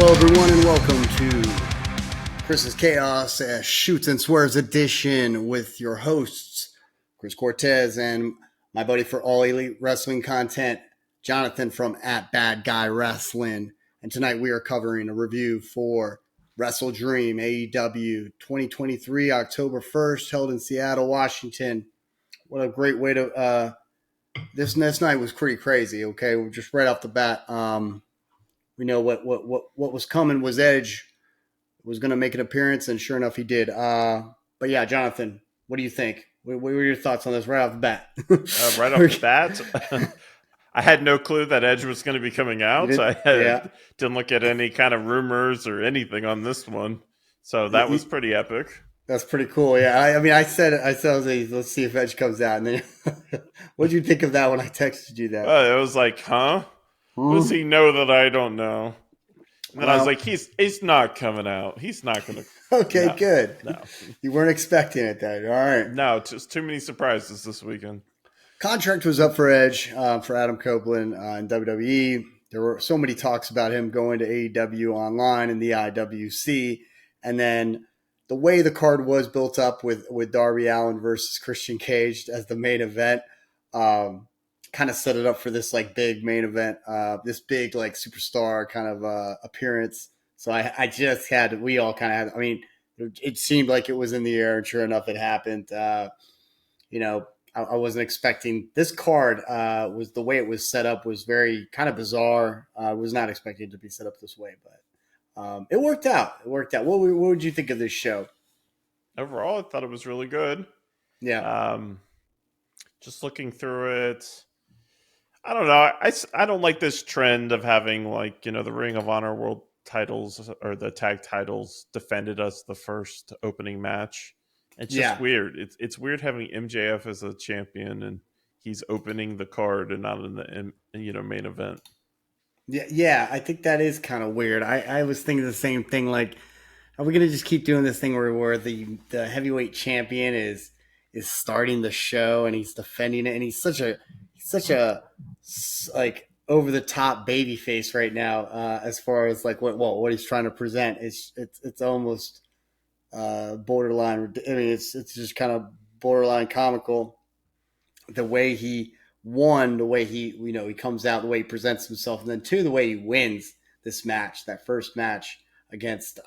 Hello, everyone, and welcome to Chris's Chaos Shoots and Swears edition with your hosts, Chris Cortez and my buddy for all elite wrestling content, Jonathan from @BadGuyWrestling. And tonight we are covering a review for WrestleDream AEW 2023, October 1st, held in Seattle, Washington. What a great way to this night was pretty crazy. Okay, just right off the bat, we know what was coming was Edge was going to make an appearance, and sure enough, he did. But yeah, Jonathan, what do you think? What were your thoughts on this right off the bat? Right off the bat, I had no clue that Edge was going to be coming out. Didn't look at any kind of rumors or anything on this one, so that was pretty epic. That's pretty cool. Yeah, I said let's see if Edge comes out. And then, what did you think of that when I texted you that? It was like, huh? What does he know that I don't know? And then I was like, he's not coming out. He's not going to. Okay, good. No, you weren't expecting it, then. All right. No, just too many surprises this weekend. Contract was up for Edge for Adam Copeland in WWE. There were so many talks about him going to AEW online and the IWC, and then the way the card was built up with Darby Allin versus Christian Cage as the main event, kind of set it up for this like big main event, this big like superstar kind of appearance. So we all kind of had. I mean, it seemed like it was in the air, and sure enough, it happened. I wasn't expecting this card. Was the way it was set up was very kind of bizarre. I was not expecting it to be set up this way, but it worked out. What would you think of this show? Overall, I thought it was really good. Yeah. Just looking through it, I don't know. I don't like this trend of having the Ring of Honor World titles or the tag titles defended as the first opening match. It's just weird. It's weird having MJF as a champion and he's opening the card and not in the main event. Yeah, I think that is kind of weird. I was thinking the same thing. Like, are we gonna just keep doing this thing where the heavyweight champion is starting the show and he's defending it, and he's such a like over the top baby face right now, as far as like what he's trying to present. It's almost borderline. I mean, it's just kind of borderline comical. The way he won, the way he comes out, the way he presents himself, and then two, the way he wins this match, that first match against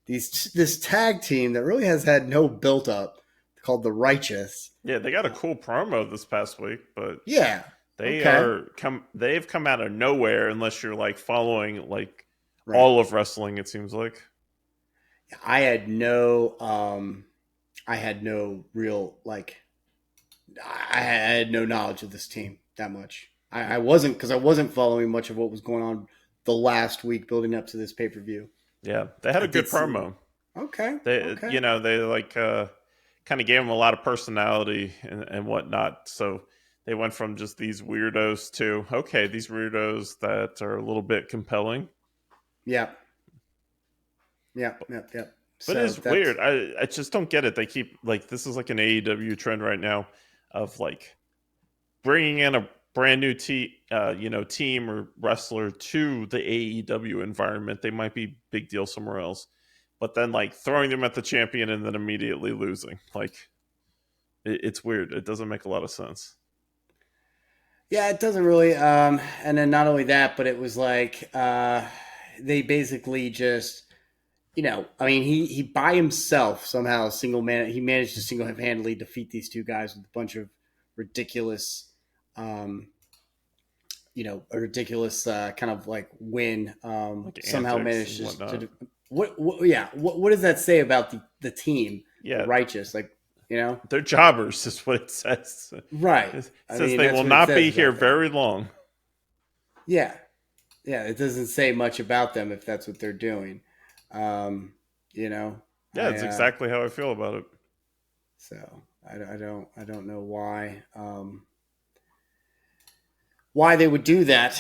this tag team that really has had no build up, called the Righteous. Yeah, they got a cool promo this past week, but yeah, they've come out of nowhere unless you're like following all of wrestling. It seems like I had no real I had no knowledge of this team that much. I wasn't following much of what was going on the last week building up to this pay-per-view. Yeah, they had a good promo. Okay. They kind of gave them a lot of personality and whatnot. So they went from just these weirdos to, okay, these weirdos that are a little bit compelling. Yeah. But it's weird. I just don't get it. They keep this is like an AEW trend right now of bringing in a brand new team or wrestler to the AEW environment. They might be big deal somewhere else, but then throwing them at the champion and then immediately losing. It's weird. It doesn't make a lot of sense. Yeah, it doesn't really. And then not only that, but it was they basically just. He by himself somehow he managed to single-handedly defeat these two guys with a bunch of ridiculous, kind of win. Somehow managed to what does that say about the team? Yeah, Righteous, they're jobbers is what it says. Right, it says they will not be here very long. Yeah, it doesn't say much about them if that's what they're doing. It's exactly how I feel about it. So I don't know why they would do that.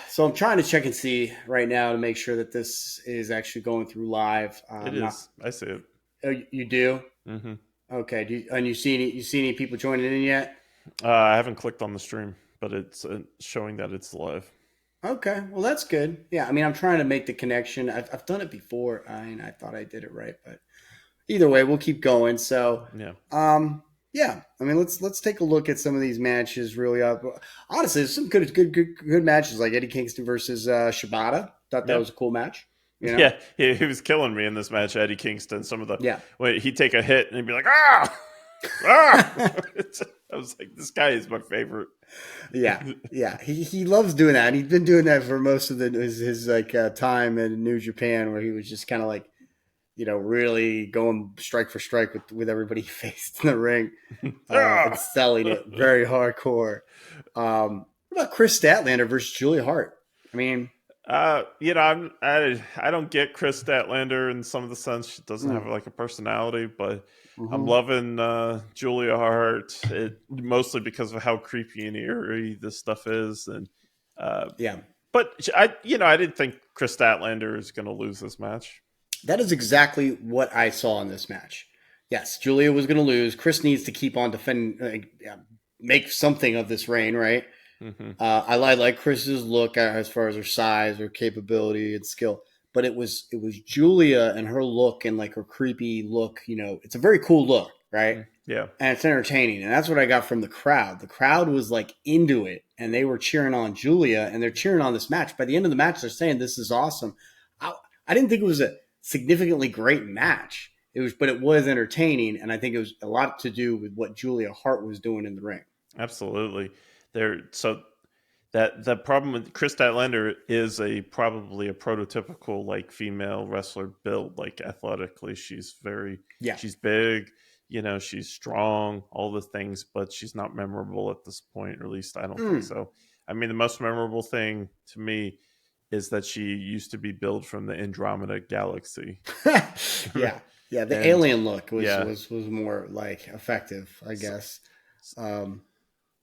So I'm trying to check and see right now to make sure that this is actually going through live. It is. I see it. Oh, you do? Mm-hmm. Okay. You see any people joining in yet? I haven't clicked on the stream, but it's showing that it's live. Okay, well that's good. Yeah, I mean, I'm trying to make the connection. I've done it before. I thought I did it right, but either way, we'll keep going. So, Yeah. um, yeah, I mean, let's take a look at some of these matches. Really, honestly, there's some good matches like Eddie Kingston versus Shibata. Thought that Yeah. was a cool match. You know, Yeah, he was killing me in this match, Eddie Kingston. Some of the yeah. when he'd take a hit and he'd be like, ah, ah. I was like, this guy is my favorite. Yeah, yeah, he loves doing that, and he's been doing that for most of his like time in New Japan, where he was just kind of like really going strike for strike with everybody he faced in the ring, and Ah! selling it very hardcore. What about Chris Statlander versus Julia Hart? I mean, I don't get Chris Statlander in some of the sense. She doesn't have mm, like a personality, but I'm hmm loving Julia Hart. Mostly because of how creepy and eerie this stuff is, and uh, yeah, but I didn't think Chris Statlander is going to lose this match. that is exactly what I saw in this match. Yes, Julia was going to lose. Chris needs to keep on defending, make something of this reign, right? Hmm. I like Chris's look as far as her size, her capability, and skill. But it was Julia and her look and like her creepy look. It's a very cool look, right? Yeah. And it's entertaining, and that's what I got from the crowd. The crowd was like into it, and they were cheering on Julia, and they're cheering on this match. By the end of the match, they're saying this is awesome. I didn't think it was a significantly great match. But it was entertaining, and I think it was a lot to do with what Julia Hart was doing in the ring. Absolutely. So that the problem with Chris Statlander is probably a prototypical like female wrestler build. Like athletically, Yeah. she's big, she's strong, all the things, but she's not memorable at this point, or at least I don't think Mm. so. I mean, the most memorable thing to me is that she used to be billed from the Andromeda Galaxy. Yeah, yeah. The And alien look was yeah, was was more like effective, I guess. Um,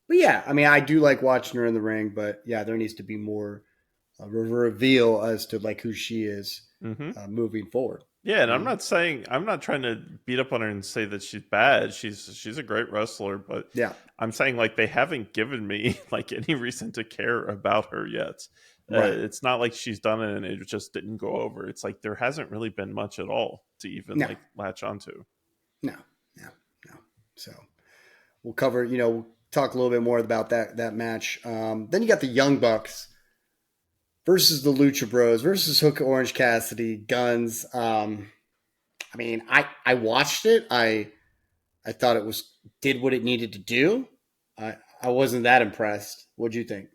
but yeah, I mean, I do like watching her in the ring, but yeah, there needs to be more reveal as to like who she is mm-hmm. moving forward. Yeah, and You know? I'm not trying to beat up on her and say that she's bad. She's a great wrestler, but Yeah, I'm saying like they haven't given me like any reason to care about her yet. right. It's not like she's done it and it just didn't go over. It's like there hasn't really been much at all to even No, like latch onto. no, no, no. So we'll cover. We'll talk a little bit more about that match. Then you got the Young Bucks versus the Lucha Bros versus Hook Orange Cassidy Guns. I mean, I watched it. I thought it was did what it needed to do. I wasn't that impressed. What'd you think?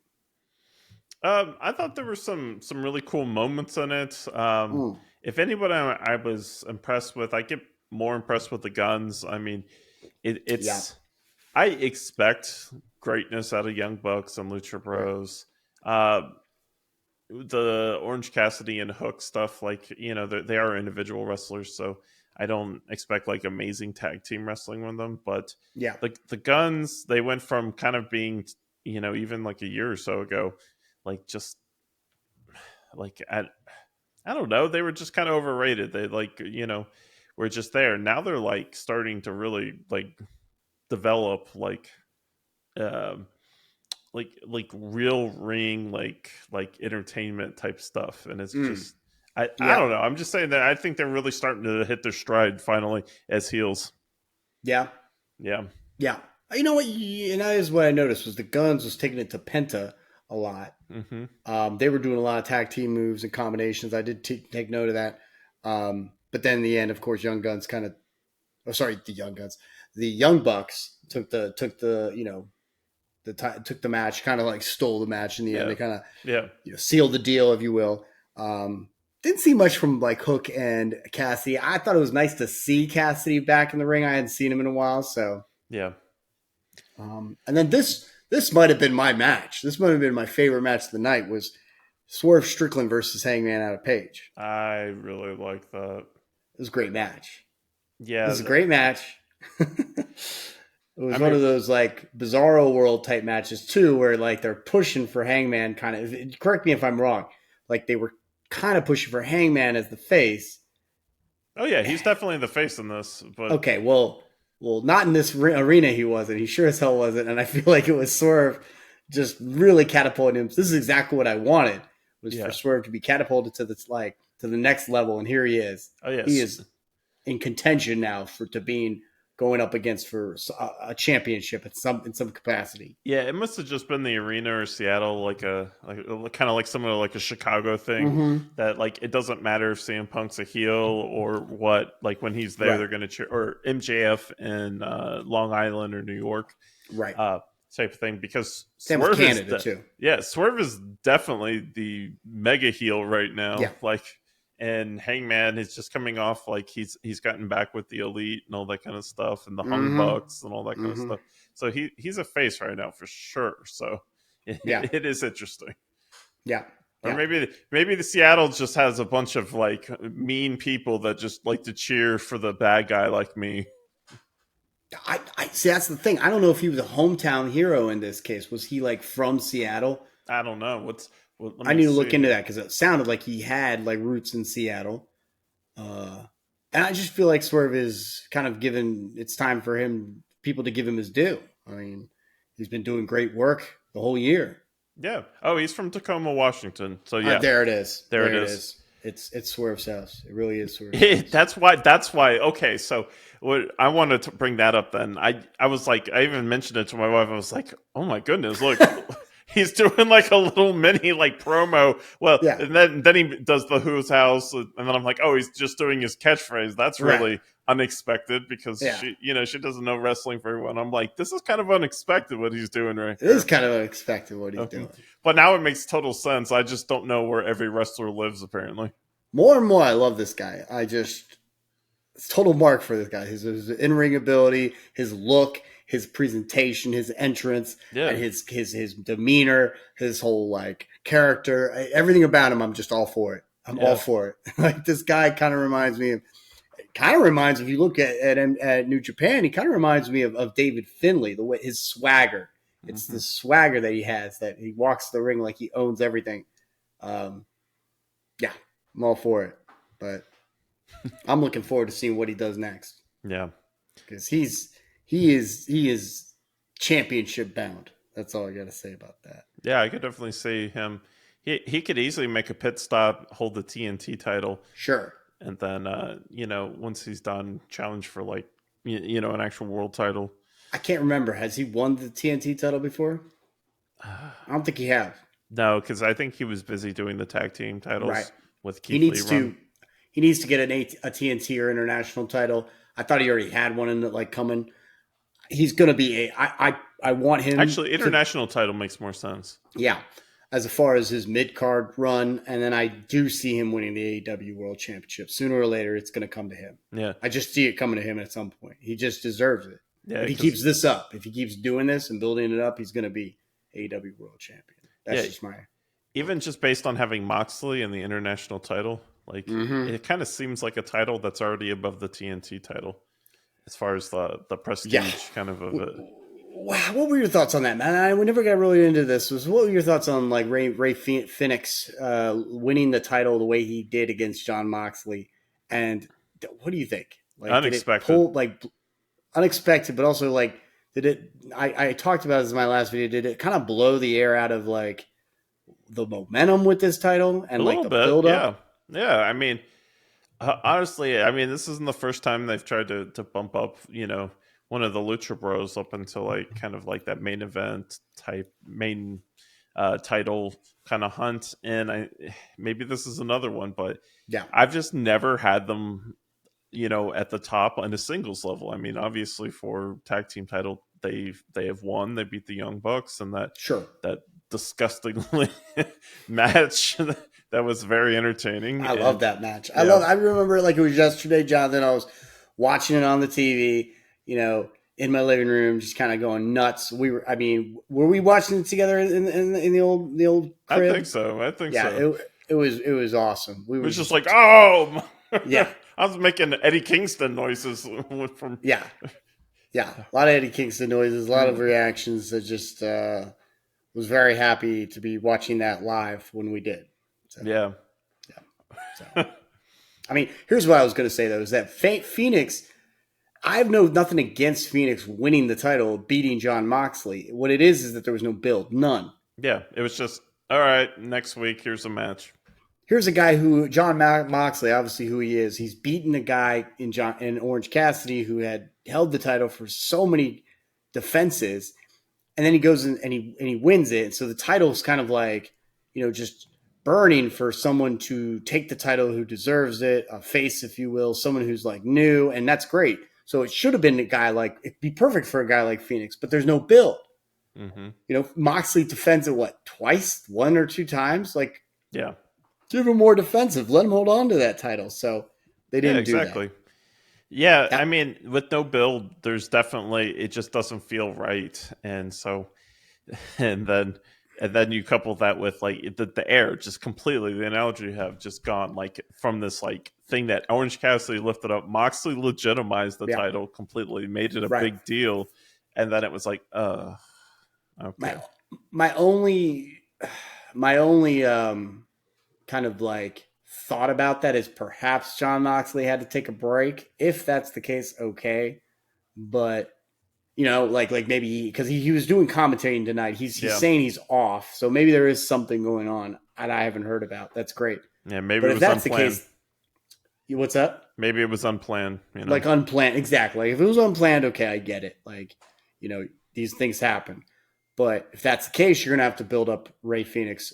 I thought there were some really cool moments in it. Mm, If anybody I was impressed with, I get more impressed with the Guns. I mean, yeah, it's I expect greatness out of Young Bucks and Lucha right. Bros. Uh, the Orange Cassidy and Hook stuff, like they are individual wrestlers, so I don't expect like amazing tag team wrestling with them. But Yeah, the Guns, they went from kind of being even like a year or so ago, like just like I don't know, they were just kind of overrated. They like were just there. Now they're like starting to really like develop um like real ring like entertainment type stuff, and it's mm, just I yeah, don't know, I'm just saying that I think they're really starting to hit their stride finally as heels. yeah, Yeah. yeah. You know what? And that is what I noticed was the Guns was taking it to Penta a lot. Hmm. They were doing a lot of tag team moves and combinations. I did take note of that. But then in the end, of course, Young Guns kind of. Oh, sorry, the Young Guns. The Young Bucks took the took the match, kind of like stole the match in the end. Yeah. They kind of Yeah. sealed the deal, if you will. Didn't see much from like Hook and Cassidy. I thought it was nice to see Cassidy back in the ring. I hadn't seen him in a while, so. Yeah. And then this might have been my match. This might have been my favorite match of the night. Was Swerve Strickland versus Hangman Adam Page. I really like that. It was a great match. It Yeah. was a great match. It I was one mean, of those like Bizarro World type matches too, where like they're pushing for Hangman. Kind of. Correct me if I'm wrong. Like they were kind of pushing for Hangman as the face. oh yeah, he's definitely the face in this, but Okay, well, not in this arena. He wasn't. He sure as hell wasn't. And I feel like it was Swerve just really catapulted him. This is exactly what I wanted, was for Yeah. Swerve to be catapulted to the next level, and here he is. Oh He yes. is in contention now to being going up against for a championship in some capacity. Yeah, it must have just been the arena or Seattle, like kind of like some of like a Chicago thing Mm-hmm. that like it doesn't matter if CM Punk's a heel or what. Like when he's there, Right, they're gonna cheer, or MJF in Long Island or New York, right. uh, type of thing. Because Same with Canada too. Swerve is definitely the mega heel right now. Yeah. Like, and Hangman is just coming off like he's gotten back with the Elite and all that kind of stuff, and the Hung Mm-hmm. Bucks and all that kind of Mm-hmm. stuff. So he's a face right now for sure. So Yeah. it is interesting. Yeah. Or Yeah. maybe the Seattle just has a bunch of like mean people that just like to cheer for the bad guy like me. I see. That's the thing. I don't know if he was a hometown hero in this case. Was he like from Seattle? I don't know. Let I me need to look see. into that because it sounded like he had like roots in Seattle. Uh, and I just feel like Swerve is kind of given. It's time for people to give him his due. I mean, he's been doing great work the whole year. Yeah. Oh, he's from Tacoma, Washington. So yeah, There it is. there it There it is. is. It's Swerve's house. It really is Swerve's house. That's why. Okay, so what I wanted to bring that up. Then I was like, I even mentioned it to my wife. I was like, oh my goodness, look, he's doing like a little mini like promo. Well, Yeah. and then he does the Who's House, and then I'm like, oh, he's just doing his catchphrase. That's Right. really unexpected because Yeah. she doesn't know wrestling very well. And I'm like, this is kind of unexpected what he's doing right It here. is kind of unexpected what he's doing. But now it makes total sense. I just don't know where every wrestler lives, apparently. More and more, I love this guy. It's total mark for this guy. His in-ring ability, his look, his presentation, his entrance, Yeah. and his demeanor, his whole like character, everything about him. I'm just all for it. I'm all for it. Like this guy kind of reminds me of. If you look at New Japan, he kind of reminds me of David Finlay. The way his swagger, it's the swagger that he has, that he walks the ring like he owns everything. Yeah, I'm all for it, but I'm looking forward to seeing what he does next. Yeah, because he is championship bound. That's all I got to say about that. Yeah, I could definitely see him. He could easily make a pit stop, hold the TNT title, Sure, and then once he's done, challenge for like an actual world title. I can't remember. Has he won the TNT title before? I don't think he have. No, because I think he was busy doing the tag team titles with Keith Lee. He needs to get a TNT or international title. I thought he already had one in the, like coming. He's going to be I want him. Actually, international title makes more sense. Yeah, as far as his mid card run, and then I do see him winning the AEW World Championship sooner or later. It's going to come to him. Yeah, I just see it coming to him at some point. He just deserves it. Yeah, if he keeps this up, if he keeps doing this and building it up, he's going to be AEW World Champion. That's just even just based on having Moxley and the international title, like it kind of seems like a title that's already above the TNT title as far as the prestige kind of it. Wow, what were your thoughts on that, man? We never got really into this. What were your thoughts on like Ray Phoenix winning the title the way he did against Jon Moxley? And what do you think? Like, unexpected. Did it pull, unexpected, but also like, did it? I talked about this in my last video. Did it kind of blow the air out of like the momentum with this title and like the build up? Yeah. I mean, honestly, this isn't the first time they've tried to bump up, one of the Lucha Bros up until like kind of like that main event type main title kind of hunt. And maybe this is another one, but I've just never had them, at the top on a singles level. I mean, obviously for tag team title, they have won. They beat the Young Bucks, and that disgustingly match that was very entertaining. I love that match. I remember it like it was yesterday, Jonathan. I was watching it on the TV, in my living room, just kind of going nuts. Were we watching it together in the old crib? I think so. It was awesome. We were just like, oh yeah. I was making Eddie Kingston noises from a lot of Eddie Kingston noises, a lot of reactions. That just was very happy to be watching that live when we did. So, So, here's what I was going to say though: is that Phoenix I have nothing against Phoenix winning the title, beating John Moxley. What it is that there was no build, none. Yeah, it was just all right. Next week, here's a match. Here's a guy who John Moxley, obviously who he is. He's beaten a guy in Orange Cassidy who had held the title for so many defenses, and then he goes in and he wins it. So the title's kind of like, just burning for someone to take the title who deserves it, a face, if you will, someone who's like new, and that's great. So it should have been a guy like, it'd be perfect for a guy like Phoenix, but there's no build. Mm-hmm. Moxley defends it twice, 1 or 2 times, like yeah. Give him more defensive. Let him hold on to that title. So they didn't do that. Yeah, I mean, with no build, there's definitely it just doesn't feel right, and so, and then you couple that with like the air, just completely the analogy you have just gone like from this like thing that Orange Cassidy lifted up, Moxley legitimized the title completely, made it a big deal, and then it was like, okay. My only kind of like thought about that is perhaps John Moxley had to take a break. If that's the case, okay. But like maybe because he was doing commentating tonight. He's saying he's off, so maybe there is something going on that I haven't heard about. That's great. Yeah, maybe. But if that's unplanned. the case, what's up? Maybe it was unplanned. Like unplanned, exactly. If it was unplanned, okay, I get it. Like these things happen. But if that's the case, you're gonna have to build up Ray Phoenix.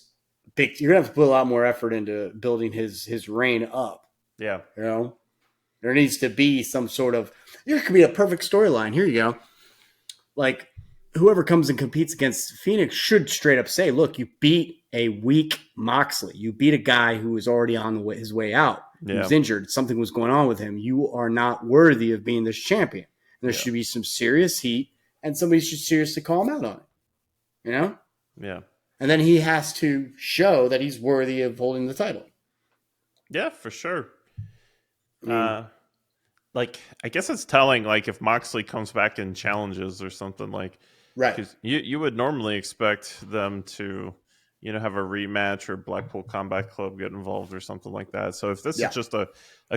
You're gonna have to put a lot more effort into building his reign up. Yeah. There needs to be some sort of. There could be a perfect storyline. Here you go. Like whoever comes and competes against Phoenix should straight up say, "Look, you beat a weak Moxley. You beat a guy who was already on his way out. He was injured. Something was going on with him. You are not worthy of being this champion. And there should be some serious heat, and somebody should seriously call him out on it. Yeah. And then he has to show that he's worthy of holding the title. Yeah, for sure. Like, I guess it's telling, like, if Moxley comes back and challenges or something, like, right? Because you would normally expect them to, have a rematch or Blackpool Combat Club get involved or something like that. So if this is just a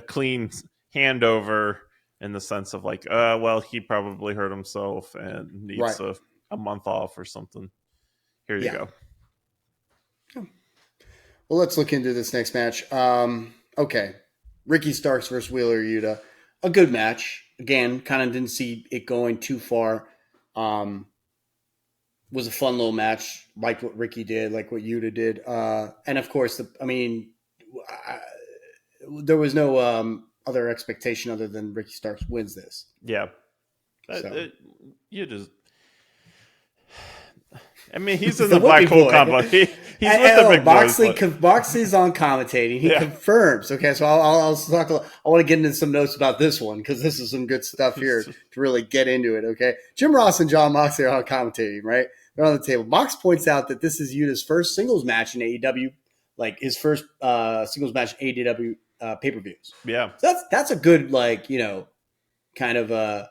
clean handover in the sense of like, well, he probably hurt himself and needs a month off or something. Here you go. Well, let's look into this next match. Okay. Ricky Starks versus Wheeler Yuta. A good match. Again, kind of didn't see it going too far. Was a fun little match. Liked what Ricky did, like what Yuta did. And of course, there was no other expectation other than Ricky Starks wins this. Yeah. So. He's in the Blackpool combo. He's with the big boys. Moxley's on commentating. He confirms. Okay, so I'll talk. I want to get into some notes about this one because this is some good stuff here to really get into it. Okay, Jim Ross and John Moxley are on commentating. Right, they're on the table. Mox points out that this is Yuta's first singles match in AEW, like his first singles match in AEW pay-per-views. Yeah, so that's a good kind of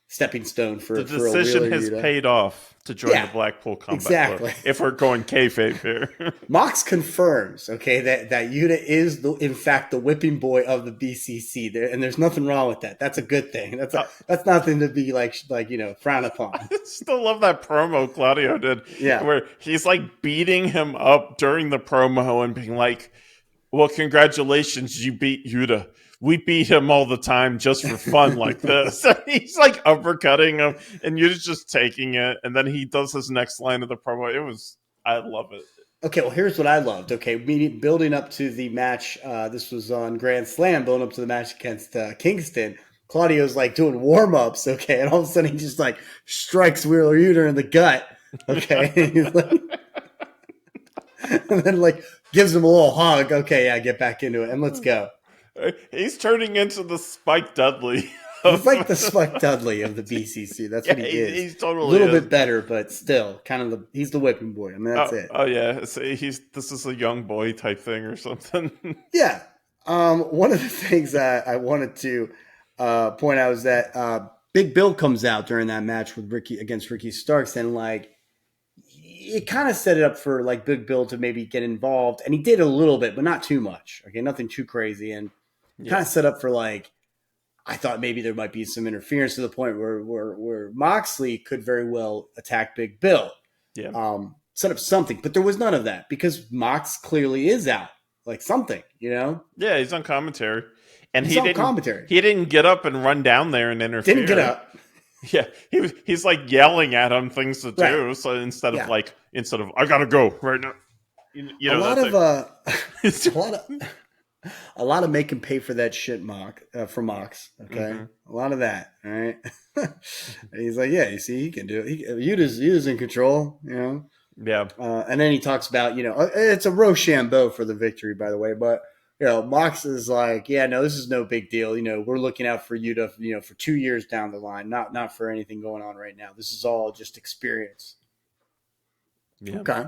stepping stone for the decision has paid off to join the Blackpool Combat Club. If we're going kayfabe here, Mox confirms, okay, that Yuta is in fact the whipping boy of the BCC. And there's nothing wrong with that. That's a good thing. That's nothing to be frowned upon. I still love that promo Claudio did, where he's like beating him up during the promo and being like, "Well, congratulations, you beat Yuta. We beat him all the time just for fun like this." He's like uppercutting him, and you're just taking it. And then he does his next line of the promo. I love it. Okay, well, here's what I loved. Okay, building up to the match. This was on Grand Slam, building up to the match against Kingston. Claudio's like doing warm ups. Okay, and all of a sudden he just like strikes Wheeler Yuta in the gut. Okay, and then like gives him a little hug. Okay, yeah, get back into it, and let's go. He's turning into the Spike Dudley. He's like the Spike Dudley of the BCC. That's what he is. He's totally a little bit better, but still, kind of he's the whipping boy. I mean, that's it. Oh yeah, this is a young boy type thing or something. Yeah. One of the things that I wanted to point out is that Big Bill comes out during that match with against Ricky Starks, and like it kind of set it up for like Big Bill to maybe get involved, and he did a little bit, but not too much. Okay, nothing too crazy, and kind of set up for like I thought maybe there might be some interference to the point where Moxley could very well attack Big Bill, Yeah. set up something, but there was none of that because Mox clearly is out, like something, Yeah, he's on commentary, and He's on commentary. he didn't get up and run down there and interfere. Didn't get up. Yeah, he's like yelling at him things to do. Right. So instead of I gotta go right now, a lot of make him pay for that shit, for Mox. Okay, Mm-hmm. a lot of that. All right. And he's like, yeah, you see, he can do it. Yuda's in control, Yeah. And then he talks about, it's a Rochambeau for the victory, by the way, but. Mox is like, yeah, no, this is no big deal. We're looking out for you to, for 2 years down the line, not for anything going on right now. This is all just experience. Yeah. Okay.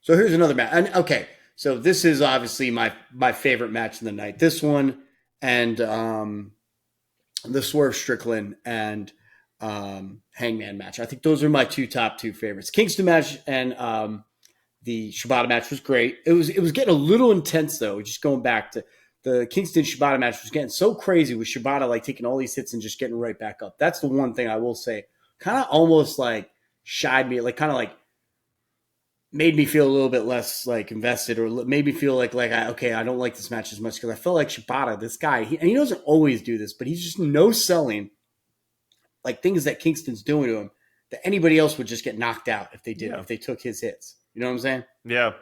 So here's another match. And okay, so this is obviously my favorite match of the night. This one and the Swerve Strickland and Hangman match. I think those are my top two favorites. Kingston match and the Shibata match was great. It was getting a little intense though. Just going back to the Kingston Shibata match was getting so crazy with Shibata like taking all these hits and just getting right back up. That's the one thing I will say. Kind of almost like shied me, like kind of like made me feel a little bit less like invested, or made me feel like I don't like this match as much because I felt like Shibata, this guy, and he doesn't always do this, but he's just no selling like things that Kingston's doing to him that anybody else would just get knocked out if they did, if they took his hits. You know what I'm saying? Yeah.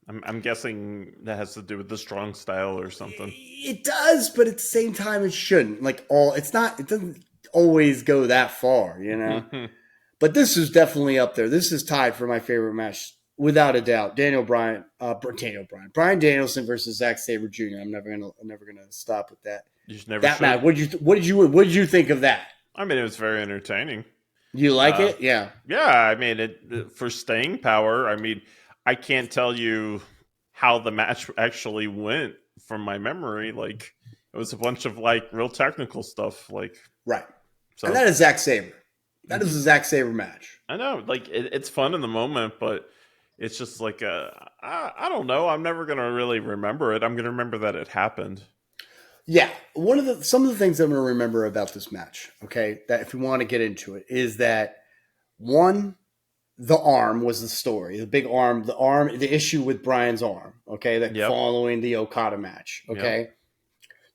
I'm guessing that has to do with the strong style or something. It does, but at the same time, it shouldn't. It doesn't always go that far, But this is definitely up there. This is tied for my favorite match, without a doubt. Brian Danielson versus Zack Sabre Jr. I'm never gonna stop with that. Match. What did you think of that? I mean, it was very entertaining. You like it? Yeah. Yeah, I mean, for staying power, I mean, I can't tell you how the match actually went from my memory. Like, it was a bunch of, real technical stuff. Right. So. And that is Zack Sabre. That is a Zack Sabre match. I know. It's fun in the moment, but it's just I don't know. I'm never going to really remember it. I'm going to remember that it happened. Yeah, some of the things I'm going to remember about this match, okay, that if you want to get into it, is that one, the arm was the story, the big arm, the issue with Brian's arm, okay, following the Okada match, okay. Yep.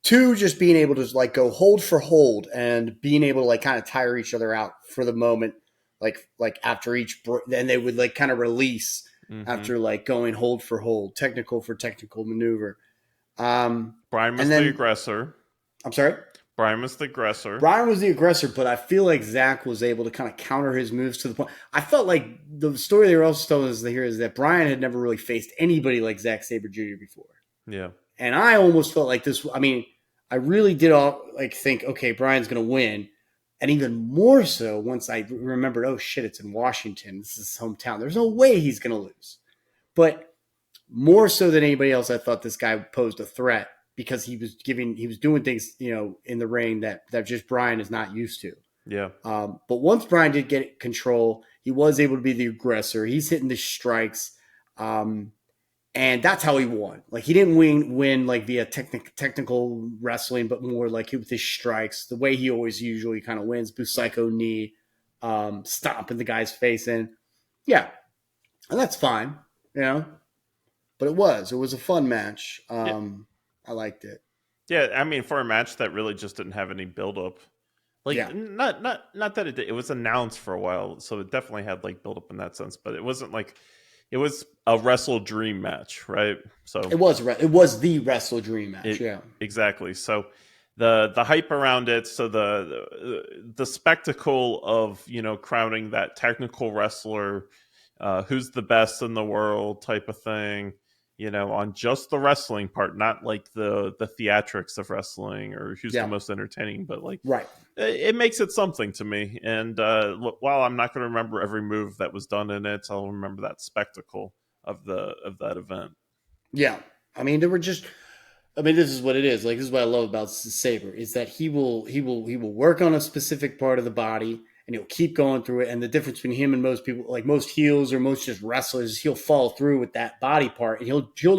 Two, just being able to go hold for hold and being able to kind of tire each other out for the moment, like after each, then they would kind of release after going hold for hold, technical for technical maneuver. Brian was the aggressor. I'm sorry? Brian was the aggressor. Brian was the aggressor, but I feel like Zach was able to kind of counter his moves to the point. I felt like the story they were also telling us here is that Brian had never really faced anybody like Zack Sabre Jr. before. Yeah. And I almost felt like this. I mean, I really did think, okay, Brian's going to win. And even more so once I remembered, oh shit, it's in Washington. This is his hometown. There's no way he's going to lose. But more so than anybody else, I thought this guy posed a threat because he was doing things, in the ring that just Brian is not used to. Yeah. But once Brian did get control, he was able to be the aggressor. He's hitting the strikes. And that's how he won. He didn't win via technical wrestling, but more with his strikes, the way he always usually kind of wins, Busaiku knee, stomping the guy's face in. Yeah. And that's fine, But it was a fun match. I liked it. Yeah, I mean, for a match that really just didn't have any build-up. Not that it was announced for a while, so it definitely had build-up in that sense, but it wasn't it was a WrestleDream match, right? So it was the WrestleDream match, yeah. Exactly. So the hype around it, so the spectacle of, crowning that technical wrestler, who's the best in the world type of thing, on just the wrestling part, not the theatrics of wrestling or who's the most entertaining, but right. It makes it something to me. And while I'm not going to remember every move that was done in it, I'll remember that spectacle of that event. Yeah. I mean, this is what it is. This is what I love about Sabre is that he will work on a specific part of the body and he'll keep going through it. And the difference between him and most people, most heels or most just wrestlers, he'll follow through with that body part and he'll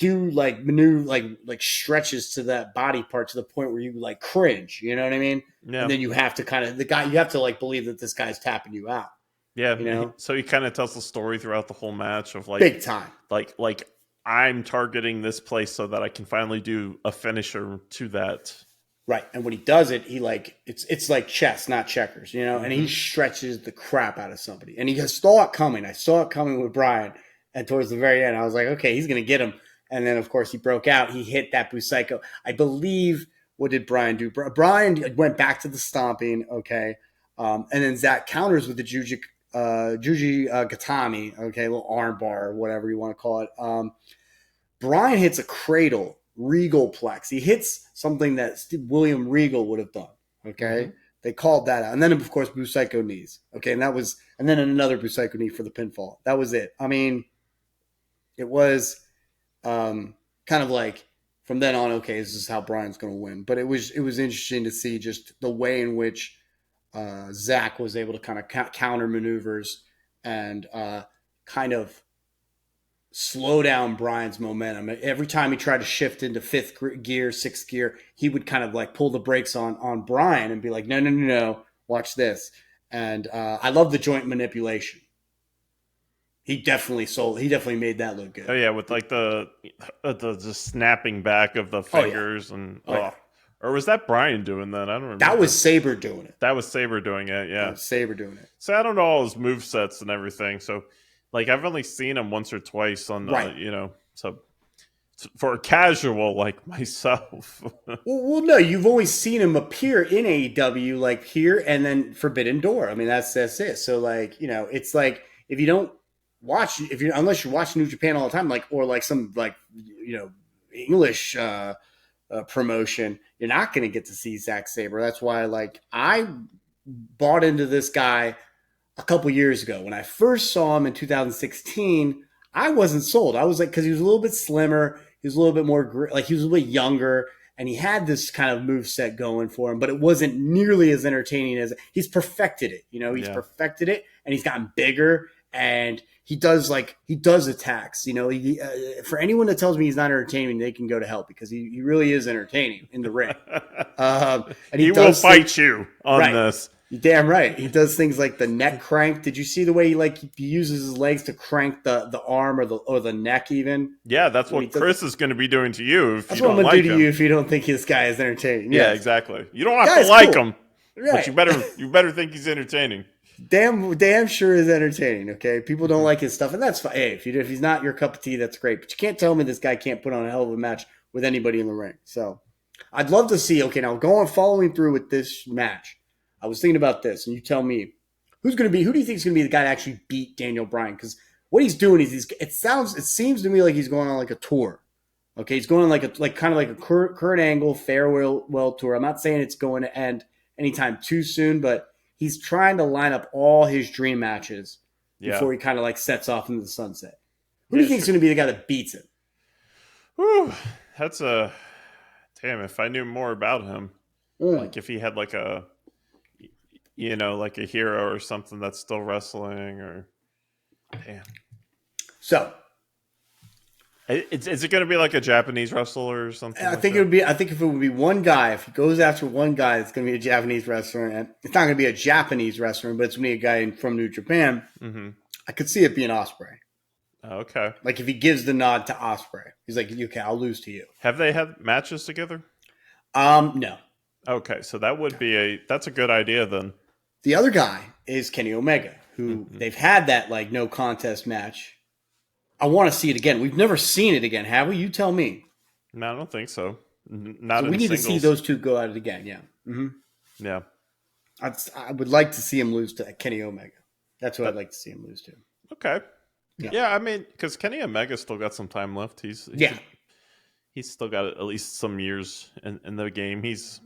do like maneuver, like stretches to that body part to the point where you like cringe. You know what I mean? Yeah. And then you have to you have to like believe that this guy's tapping you out. Yeah. You know, So he kind of tells the story throughout the whole match of like, big time. like I'm targeting this place so that I can finally do a finisher to that. Right. And when he does it, he like it's like chess, not checkers, you know, and he stretches the crap out of somebody. And he saw it coming. I saw it coming with Brian. And towards the very end, I was like, okay, he's gonna get him. And then of course he broke out. He hit that Busaiku. I believe what did Brian do? Brian went back to the stomping, okay. And then Zach counters with the Juji Gatami, okay, little arm bar or whatever you want to call it. Brian hits a cradle, Regal Plex. He hits something that William Regal would have done. Okay, they called that out, and then of course Busaiku knees. Okay, and then another Busaiku knee for the pinfall. That was it. I mean, it was kind of like from then on. Okay, this is how Brian's going to win. But it was interesting to see just the way in which Zach was able to kind of counter maneuvers and kind of slow down Brian's momentum. Every time he tried to shift into fifth gear, sixth gear, he would kind of like pull the brakes on Brian and be like, no, watch this. And I love the joint manipulation. He definitely made that look good. Oh yeah, with like the snapping back of the fingers or was that Brian doing that? I don't remember. That was Sabre doing it. That was Sabre doing it, yeah. That was Sabre doing it. So I don't know all his movesets and everything, so like I've only seen him once or twice on, so for a casual like myself. well, no, you've only seen him appear in AEW like here and then Forbidden Door. I mean, that's it. So like, it's like if you don't watch, unless you're watching New Japan all the time, like or like some like English promotion, you're not going to get to see Zack Sabre. That's why like I bought into this guy a couple years ago. When I first saw him in 2016, I wasn't sold. I was like, because he was a little bit slimmer, he was a little bit more like he was a little bit younger, and he had this kind of move set going for him, but it wasn't nearly as entertaining as he's perfected it. He's perfected it, and he's gotten bigger, and he does attacks. For anyone that tells me he's not entertaining, they can go to hell because he really is entertaining in the ring. And he will fight you on this. You're damn right. He does things like the neck crank. Did you see the way he uses his legs to crank the arm or the neck even? Yeah, that's what Chris is going to be doing to you if you don't like him. That's what I'm going to do to you if you don't think this guy is entertaining. Yeah, exactly. You don't have to like him, but you better think he's entertaining. Damn sure is entertaining. Okay, people don't like his stuff, and that's fine. Hey, if he's not your cup of tea, that's great. But you can't tell me this guy can't put on a hell of a match with anybody in the ring. So, I'd love to see. Okay, now following through with this match. I was thinking about this, and you tell me who do you think is going to be the guy to actually beat Daniel Bryan? Because what he's doing is it seems to me like he's going on like a tour. Okay, he's going on kind of like a Kurt Angle farewell tour. I'm not saying it's going to end anytime too soon, but he's trying to line up all his dream matches before he kind of like sets off into the sunset. Who do you think is going to be the guy that beats him? Whew, that's damn. If I knew more about him, like if he had like a. Like a hero or something that's still wrestling, or damn. So, is it going to be like a Japanese wrestler or something? I think if it would be one guy, if he goes after one guy, it's going to be a Japanese wrestler, and it's not going to be a Japanese wrestler, but it's going to be a guy from New Japan. Mm-hmm. I could see it being Ospreay. Okay. Like if he gives the nod to Ospreay, he's like, "Okay, I'll lose to you." Have they had matches together? No. Okay, so that's a good idea then. The other guy is Kenny Omega, who they've had that like no contest match. I want to see it again. We've never seen it again, have we? You tell me. No, I don't think so. We need to see those two go at it again. Yeah. Mm-hmm. Yeah. I would like to see him lose to Kenny Omega. That's what I'd like to see him lose to. Okay. Yeah, I mean, because Kenny Omega's still got some time left. He's still got at least some years in the game. He's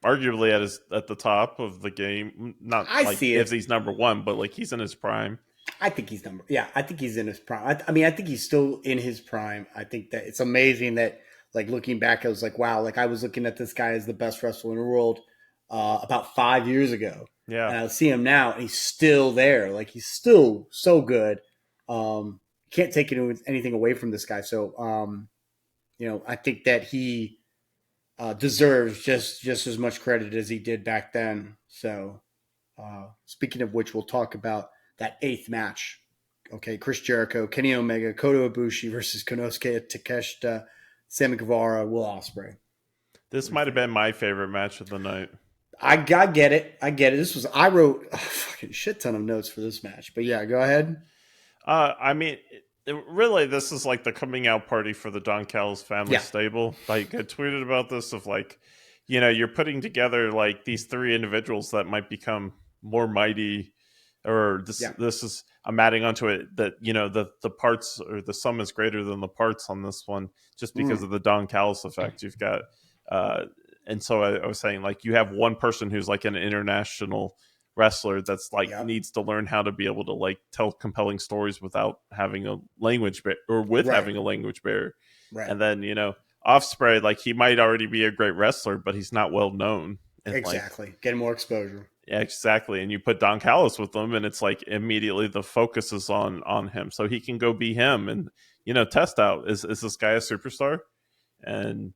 arguably at the top of the game. Not if he's number one, but like he's in his prime. I think he's I think he's in his prime. I think he's still in his prime. I think that it's amazing that like looking back, I was like, wow, like I was looking at this guy as the best wrestler in the world about 5 years ago. Yeah. And I see him now and he's still there. Like he's still so good. can't take anything away from this guy. So, I think that he deserves just as much credit as he did back then. So, speaking of which, we'll talk about that 8th match. Okay, Chris Jericho, Kenny Omega, Kota Ibushi versus Konosuke Takeshita, Sammy Guevara, Will Ospreay. This might have been my favorite match of the night. I get it. I wrote a fucking shit ton of notes for this match. But yeah, go ahead. I mean, really, this is like the coming out party for the Don Callis family stable. Like, I tweeted about this of like, you're putting together like these 3 individuals that might become more mighty, or this is, I'm adding onto it that, the parts or the sum is greater than the parts on this one, just because of the Don Callis effect. You've got, and so I was saying, like, you have one person who's like an international wrestler that's like needs to learn how to be able to like tell compelling stories without having a language having a language barrier. Right. And then, Ospreay, like, he might already be a great wrestler, but he's not well known. And exactly. Like, getting more exposure. Yeah, exactly. And you put Don Callis with them, and it's like immediately the focus is on him, so he can go be him and test out, is this guy a superstar? And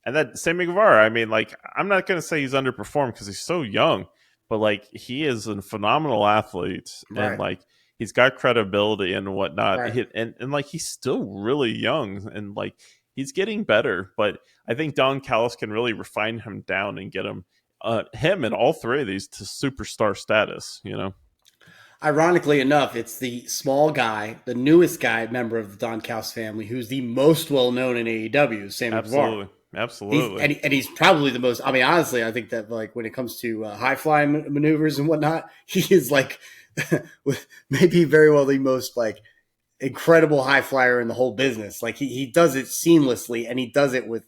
then Sammy Guevara, I mean, like, I'm not going to say he's underperformed because he's so young, but like, he is a phenomenal athlete, and like, he's got credibility and whatnot. Right. And like, he's still really young, and like, he's getting better. But I think Don Callis can really refine him down and get him and all 3 of these to superstar status. Ironically enough, it's the small guy, the newest guy member of the Don Callis family, who's the most well known in AEW, Sammy Guevara. Absolutely. And he's probably the most, I mean, honestly, I think that like when it comes to high flying maneuvers and whatnot, he is like maybe very well the most like incredible high flyer in the whole business. Like he does it seamlessly, and he does it with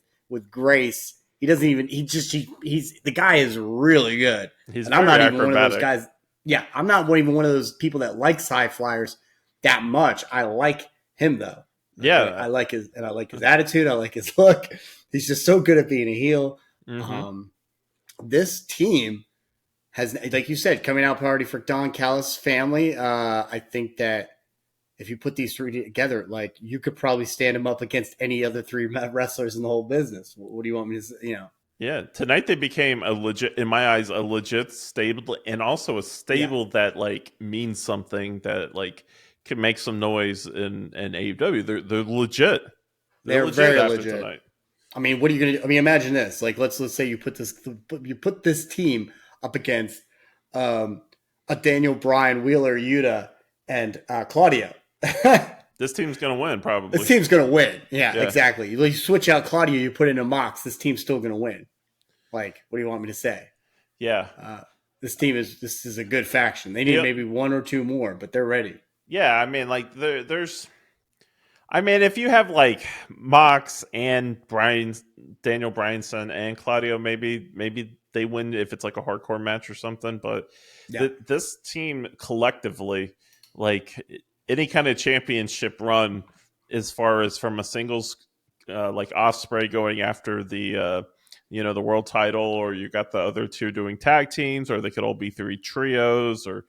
grace. He doesn't even, he's the guy is really good. And I'm not even one of those guys. Yeah. I'm not even one of those people that likes high flyers that much. I like him though. Yeah. I like his attitude. I like his look. He's just so good at being a heel. Mm-hmm. This team has, like you said, coming out party for Don Callis family. I think that if you put these 3 together, like, you could probably stand them up against any other 3 wrestlers in the whole business. What do you want me to say? Yeah, tonight they became in my eyes, a legit stable, and also a stable that like means something, that like can make some noise in AEW. They're legit. They're very legit tonight. I mean, what are you going to do? I mean, imagine this. Like, let's say you put this team up against a Daniel Bryan, Wheeler Yuta, and Claudio. This team's going to win, probably. This team's going to win. Yeah, exactly. You switch out Claudio, you put in a Mox, this team's still going to win. Like, what do you want me to say? Yeah. This is a good faction. They need maybe 1 or 2 more, but they're ready. Yeah, I mean, like, there's... I mean, if you have like Mox and Daniel Bryanson and Claudio, maybe they win if it's like a hardcore match or something. But this team collectively, like any kind of championship run, as far as from a singles, like Ospreay going after the the world title, or you got the other 2 doing tag teams, or they could all be 3 trios or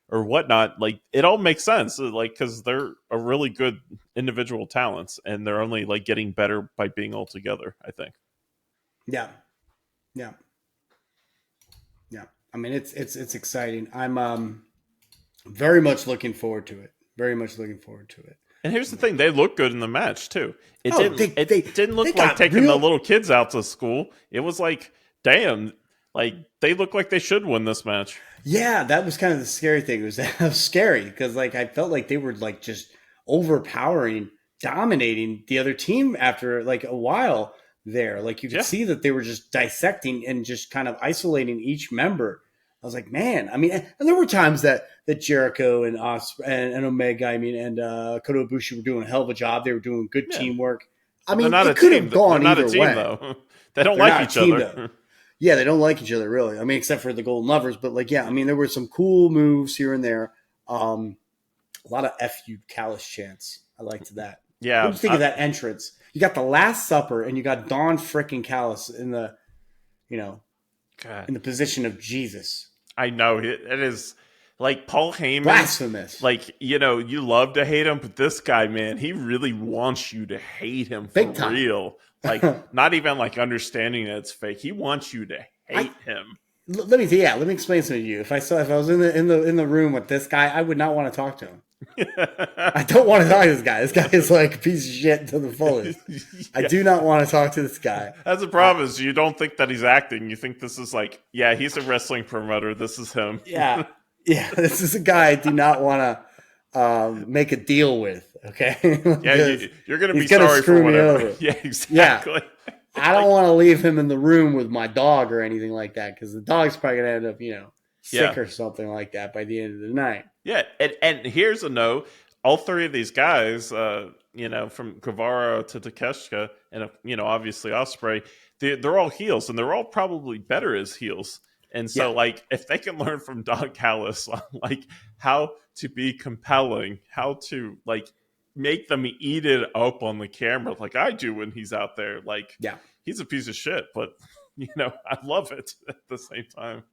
whatnot, like it all makes sense, like, because they're a really good individual talents, and they're only like getting better by being all together, I think. Yeah. I mean, it's exciting. I'm very much looking forward to it. And here's the thing: they look good in the match too. It didn't look like taking the little kids out to school. It was like, damn, like they look like they should win this match. Yeah, that was kind of the scary thing. It was scary because like I felt like they were like just overpowering, dominating the other team after like a while there. Like you could see that they were just dissecting and just kind of isolating each member. I was like, man, I mean, and there were times that Jericho and and Omega, I mean, and Kota Ibushi were doing a hell of a job. They were doing good teamwork. I mean, it could have gone either way. Though. They don't like each other. Yeah, they don't like each other, really. I mean, except for the Golden Lovers. But, like, yeah, I mean, there were some cool moves here and there. A lot of F.U. Callis chants. I liked that. Yeah. What do you think of that entrance? You got the Last Supper, and you got Don frickin' Callis in the, in the position of Jesus. I know. It is. Like Paul Heyman, Blasphemous. like, you know, you love to hate him, but this guy, man, he really wants you to hate him for Big time. real. Like, not even like understanding that it's fake. He wants you to I hate him. let me explain something to you. If I was in the room with this guy, I would not want to talk to him. I don't want to talk to this guy. This guy is like a piece of shit to the fullest. I do not want to talk to this guy. That's the problem is you don't think that he's acting. You think this is like, yeah, he's a wrestling promoter. This is him. Yeah, this is a guy I do not want to make a deal with. Okay, Yeah, you're going to be he's gonna sorry screw for me whatever. over. Yeah, Yeah, exactly. I don't want to leave him in the room with my dog or anything like that because the dog's probably gonna end up, sick or something like that by the end of the night. Yeah, and here's a note. All three of these guys, from Guevara to Takeshita, and obviously Ospreay, they're all heels, and they're all probably better as heels. And so, Yeah. like, if they can learn from Don Callis on like how to be compelling, how to like make them eat it up on the camera, like I do when he's out there, like, Yeah. he's a piece of shit, but I love it at the same time.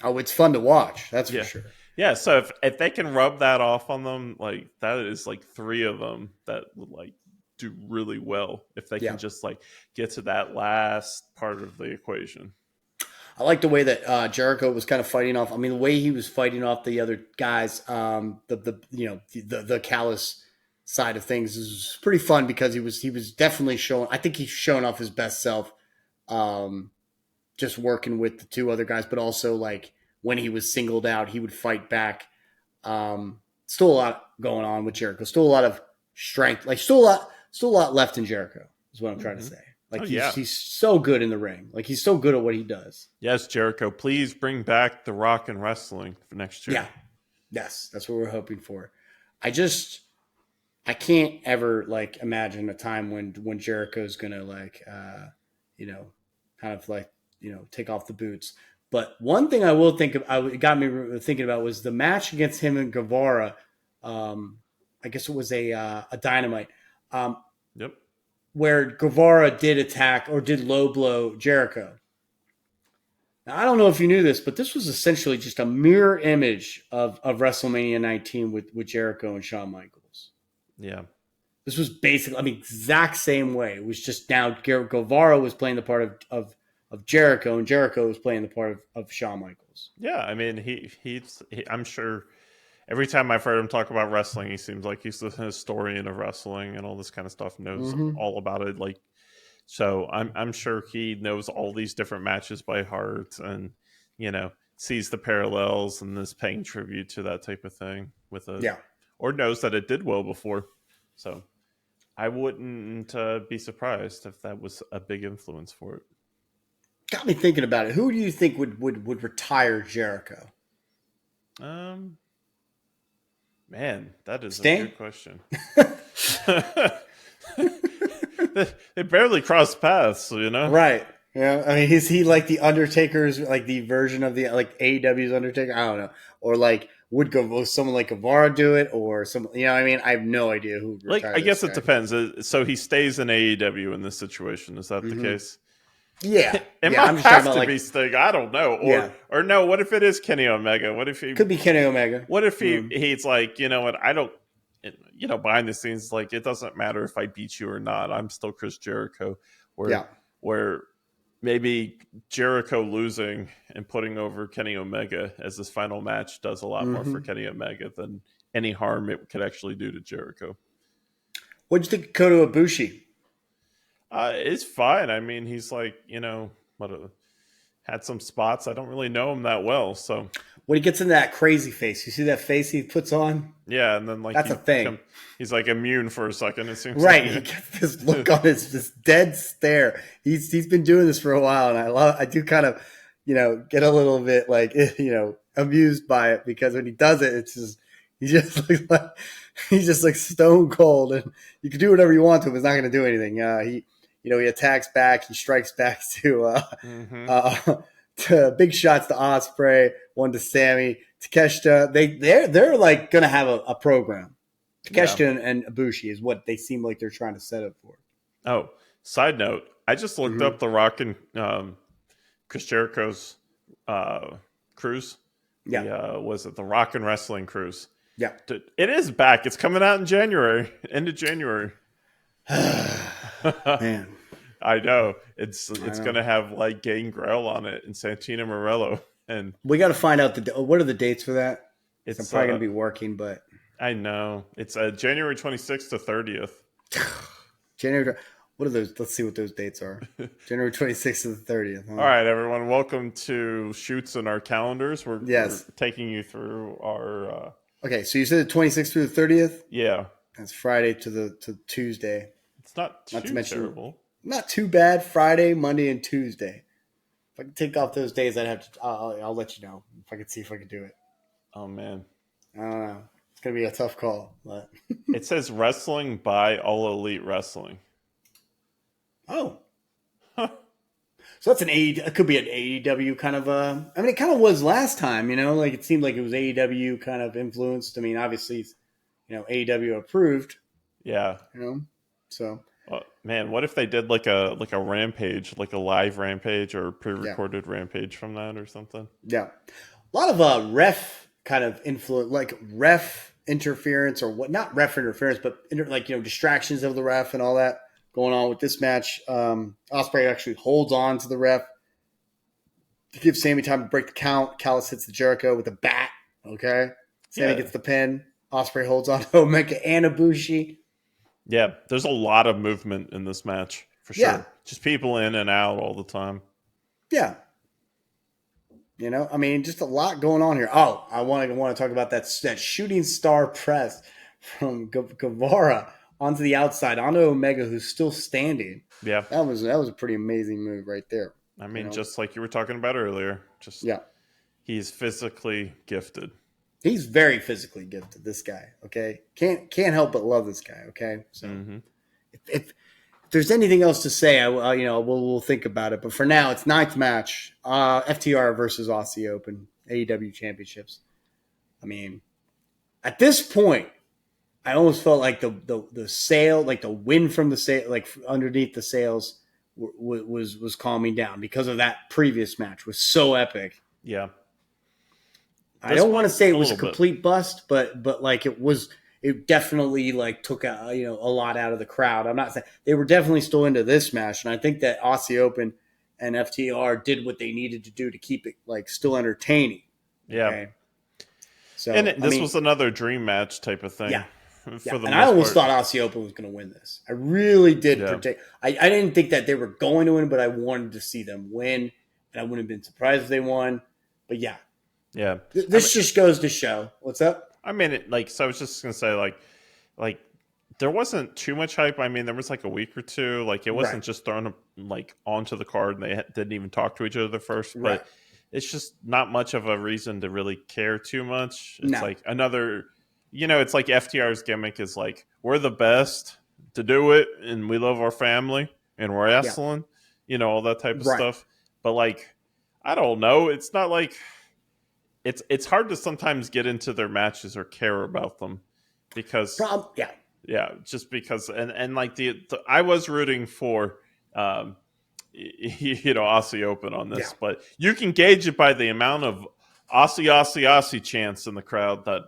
Oh, it's fun to watch. That's for Yeah. sure. Yeah, so if they can rub that off on them, like that is like three of them that would like do really well if they Yeah. can just like get to that last part of the equation. I like the way that Jericho was kind of fighting off. I mean, the way he was fighting off the other guys, the callous side of things is pretty fun because he was definitely showing. I think he's showing off his best self, just working with the two other guys, but also like when he was singled out, he would fight back. Still a lot going on with Jericho. Still a lot of strength. Like still a lot left in Jericho is what I'm trying to say. Like he's so good in the ring. Like he's so good at what he does. Yes, Jericho, please bring back The Rock and wrestling for next year. Yeah. Yes, that's what we're hoping for. I can't ever like imagine a time when Jericho's gonna like kind of like take off the boots. But one thing I will think of, it got me thinking about was the match against him and Guevara. I guess it was a Dynamite. Yep. Where Guevara did attack or did low blow Jericho. Now, I don't know if you knew this, but this was essentially just a mirror image of WrestleMania 19 with Jericho and Shawn Michaels. Yeah. This was basically, exact same way. It was just now Guevara was playing the part of Jericho, and Jericho was playing the part of Shawn Michaels. Yeah, I mean, he's I'm sure every time I've heard him talk about wrestling, he seems like he's the historian of wrestling and all this kind of stuff, knows all about it. Like, so I'm sure he knows all these different matches by heart and, sees the parallels and is paying tribute to that type of thing or knows that it did well before. So I wouldn't be surprised if that was a big influence for it. Got me thinking about it. Who do you think would retire Jericho? Man, that is Sting? a good question. They barely cross paths, Right. Yeah. I mean, is he like the Undertaker's, like the version of the like AEW's Undertaker? I don't know. Or like would someone like Guevara do it, or some? You know, what I mean, I have no idea who would retire. Like, I guess it depends. So he stays in AEW in this situation. Is that the case? Yeah, it might have to be Sting. I don't know. Or no. What if it is Kenny Omega? What if he could be Kenny Omega? What if he's like, you know what? I don't. Behind the scenes, like it doesn't matter if I beat you or not. I'm still Chris Jericho. Where maybe Jericho losing and putting over Kenny Omega as his final match does a lot more for Kenny Omega than any harm it could actually do to Jericho. What'd you think of Kota Ibushi? It's fine. I mean, he's like, had some spots. I don't really know him that well. So when he gets in that crazy face, you see that face he puts on? Yeah, and then like that's a thing. He's like immune for a second. It seems right. He gets this look on this dead stare. He's been doing this for a while, and I do kind of get a little bit like amused by it because when he does it, it's just he's just like stone cold, and you can do whatever you want to him. It's not going to do anything. He attacks back. He strikes back to big shots to Ospreay, one to Sammy, Takeshita. They're like going to have a program. Takeshita and Ibushi is what they seem like they're trying to set up for. Oh, side note, I just looked up The Rock and Chris Jericho's cruise. Yeah. Was it the Rock and Wrestling Cruise? Yeah. It is back. It's coming out in January, end of January. Man. I know. It's I know. going to have like Gangrel on it and Santino Morello. And We got to find out what are the dates for that? So I'm it's, probably going to be working, but I know. It's January 26th to 30th. January. What are those? Let's see what those dates are. January 26th to the 30th. Huh? All right, everyone. Welcome to Shoots in our calendars. We're taking you through our. Okay, so you said the 26th through the 30th? Yeah. That's Friday to Tuesday. It's not too terrible. Not too bad. Friday, Monday, and Tuesday. If I could take off those days, I'd have to. I'll let you know if I could see if I could do it. Oh man, I don't know. It's gonna be a tough call, but it says wrestling by All Elite Wrestling. Oh, huh. So that's it could be an AEW kind of. I mean, it kind of was last time. Like it seemed like it was AEW kind of influenced. I mean, obviously, AEW approved. Yeah. So. Man, what if they did like a rampage, like a live rampage or pre-recorded rampage from that or something? Yeah, a lot of ref kind of influence, like ref interference or what? Not ref interference, but distractions of the ref and all that going on with this match. Ospreay actually holds on to the ref to give Sammy time to break the count. Callis hits the Jericho with a bat. Okay, Sammy gets the pin. Ospreay holds on to Omega and Ibushi. Yeah, there's a lot of movement in this match, for sure. Yeah. Just people in and out all the time. Yeah. I mean, just a lot going on here. Oh, I want to talk about that shooting star press from Guevara onto the outside, onto Omega, who's still standing. Yeah. That was a pretty amazing move right there. I mean, just like you were talking about earlier. He's physically gifted. He's very physically gifted, this guy, okay? Can't help but love this guy, okay? So if there's anything else to say, we'll think about it. But for now, it's 9th match, FTR versus Aussie Open, AEW Championships. I mean, at this point, I almost felt like the sail, like the wind from the sail, like underneath the sails was calming down because of that previous match was so epic. Yeah. I don't want to say it was a complete bust, but like it definitely like took a lot out of the crowd. I'm not saying they were definitely still into this match, and I think that Aussie Open and FTR did what they needed to do to keep it like still entertaining. Yeah. Okay? So this was another dream match type of thing. Yeah. And I almost thought Aussie Open was going to win this. I really did predict. I didn't think that they were going to win, but I wanted to see them win, and I wouldn't have been surprised if they won. But yeah. Yeah. This just goes to show. What's up? I mean, so I was just going to say, like there wasn't too much hype. I mean, there was like a week or two. Like, it wasn't just thrown like onto the card and they didn't even talk to each other first. But it's just not much of a reason to really care too much. It's like another, it's like FTR's gimmick is like, we're the best to do it and we love our family and we're wrestling, all that type of stuff. But like, I don't know. It's not like... It's hard to sometimes get into their matches or care about them because just because and like the I was rooting for Aussie Open on this, but you can gauge it by the amount of Aussie chants in the crowd that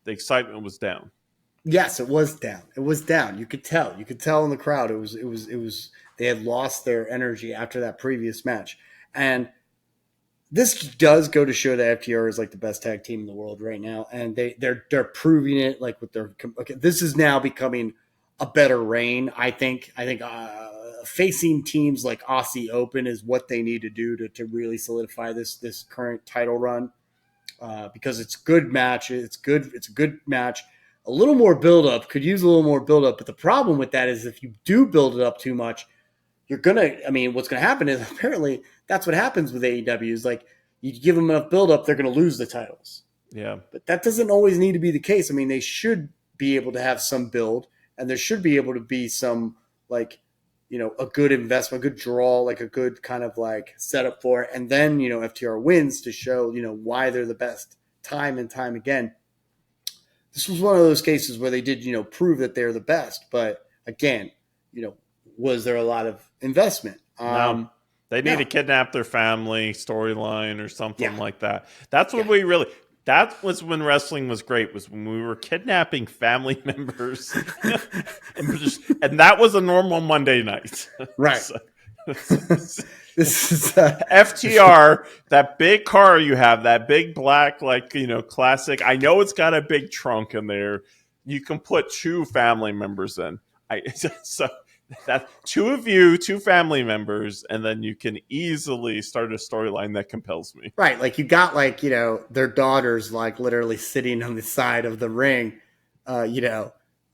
the excitement was down. Yes, it was down. It was down. You could tell. You could tell in the crowd it was they had lost their energy after that previous match. And this does go to show that FTR is like the best tag team in the world right now, and they're proving it. Like with their this is now becoming a better reign. I think facing teams like Aussie Open is what they need to do to really solidify this current title run because it's a good match. It's a good match. A little more build up could use a little more build up, but the problem with that is if you do build it up too much. What's going to happen is apparently that's what happens with AEW is like you give them enough buildup, they're going to lose the titles. Yeah. But that doesn't always need to be the case. I mean, they should be able to have some build and there should be able to be some like, a good investment, a good draw, like a good kind of like setup for it. And then, FTR wins to show, why they're the best time and time again. This was one of those cases where they did, prove that they're the best. But again, was there a lot of investment? No. They need to kidnap their family storyline or something like that. That's what we really That was when wrestling was great. Was when we were kidnapping family members, and that was a normal Monday night. Right. So, This is FTR, that big car you have, that big black, classic. I know it's got a big trunk in there. You can put 2 family members in. So that 2 of you, 2 family members, and then you can easily start a storyline that compels me. right. Like you got their daughters literally sitting on the side of the ring,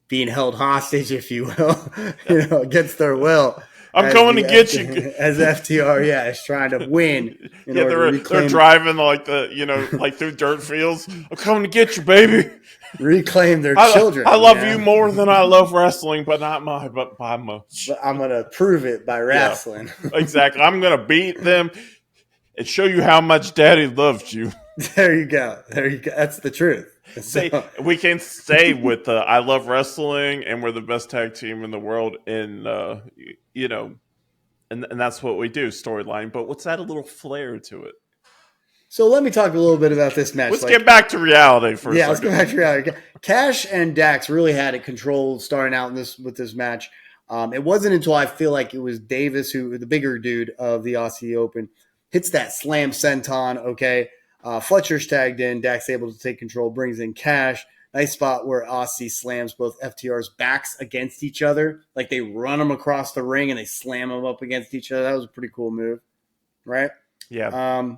being held hostage, if you will, against their will. I'm coming to get you. As FTR, is trying to win in order to reclaim. They're driving through dirt fields. I'm coming to get you, baby. Reclaim their children. I love you more than I love wrestling, but but by much. But I'm gonna prove it by wrestling. Yeah, exactly. I'm gonna beat them and show you how much Daddy loves you. There you go. That's the truth. We can stay with I love wrestling and we're the best tag team in the world, and and that's what we do, storyline. But let's add a little flair to it. So let me talk a little bit about this match. Let's get back to reality for a second. Yeah, let's go back to reality. Cash and Dax really had it controlled starting out with this match. It wasn't until I feel like it was Davis, who the bigger dude of the Aussie Open, hits that slam senton. Okay. Fletcher's tagged in. Dax able to take control, brings in Cash. Nice spot where Aussie slams both FTR's backs against each other. Like they run them across the ring and they slam them up against each other. That was a pretty cool move, right? Yeah.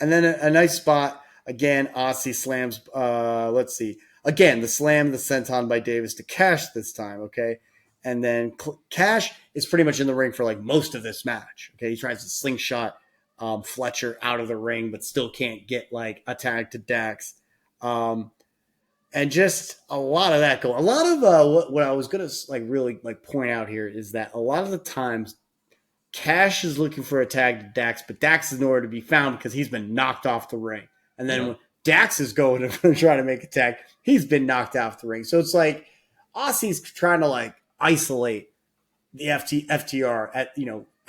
And then a nice spot. Again, Aussie slams, let's see. Again, the slam, the senton by Davis to Cash this time, okay? And then Cash is pretty much in the ring for most of this match, okay? He tries to slingshot Fletcher out of the ring, but still can't get a tag to Dax. And just a lot of that going. A lot of what I was going to really point out here is that a lot of the times Cash is looking for a tag to Dax, but Dax is nowhere to be found because he's been knocked off the ring. And then when Dax is going to try to make a tag, he's been knocked off the ring. So it's Aussie's trying to isolate the FTR at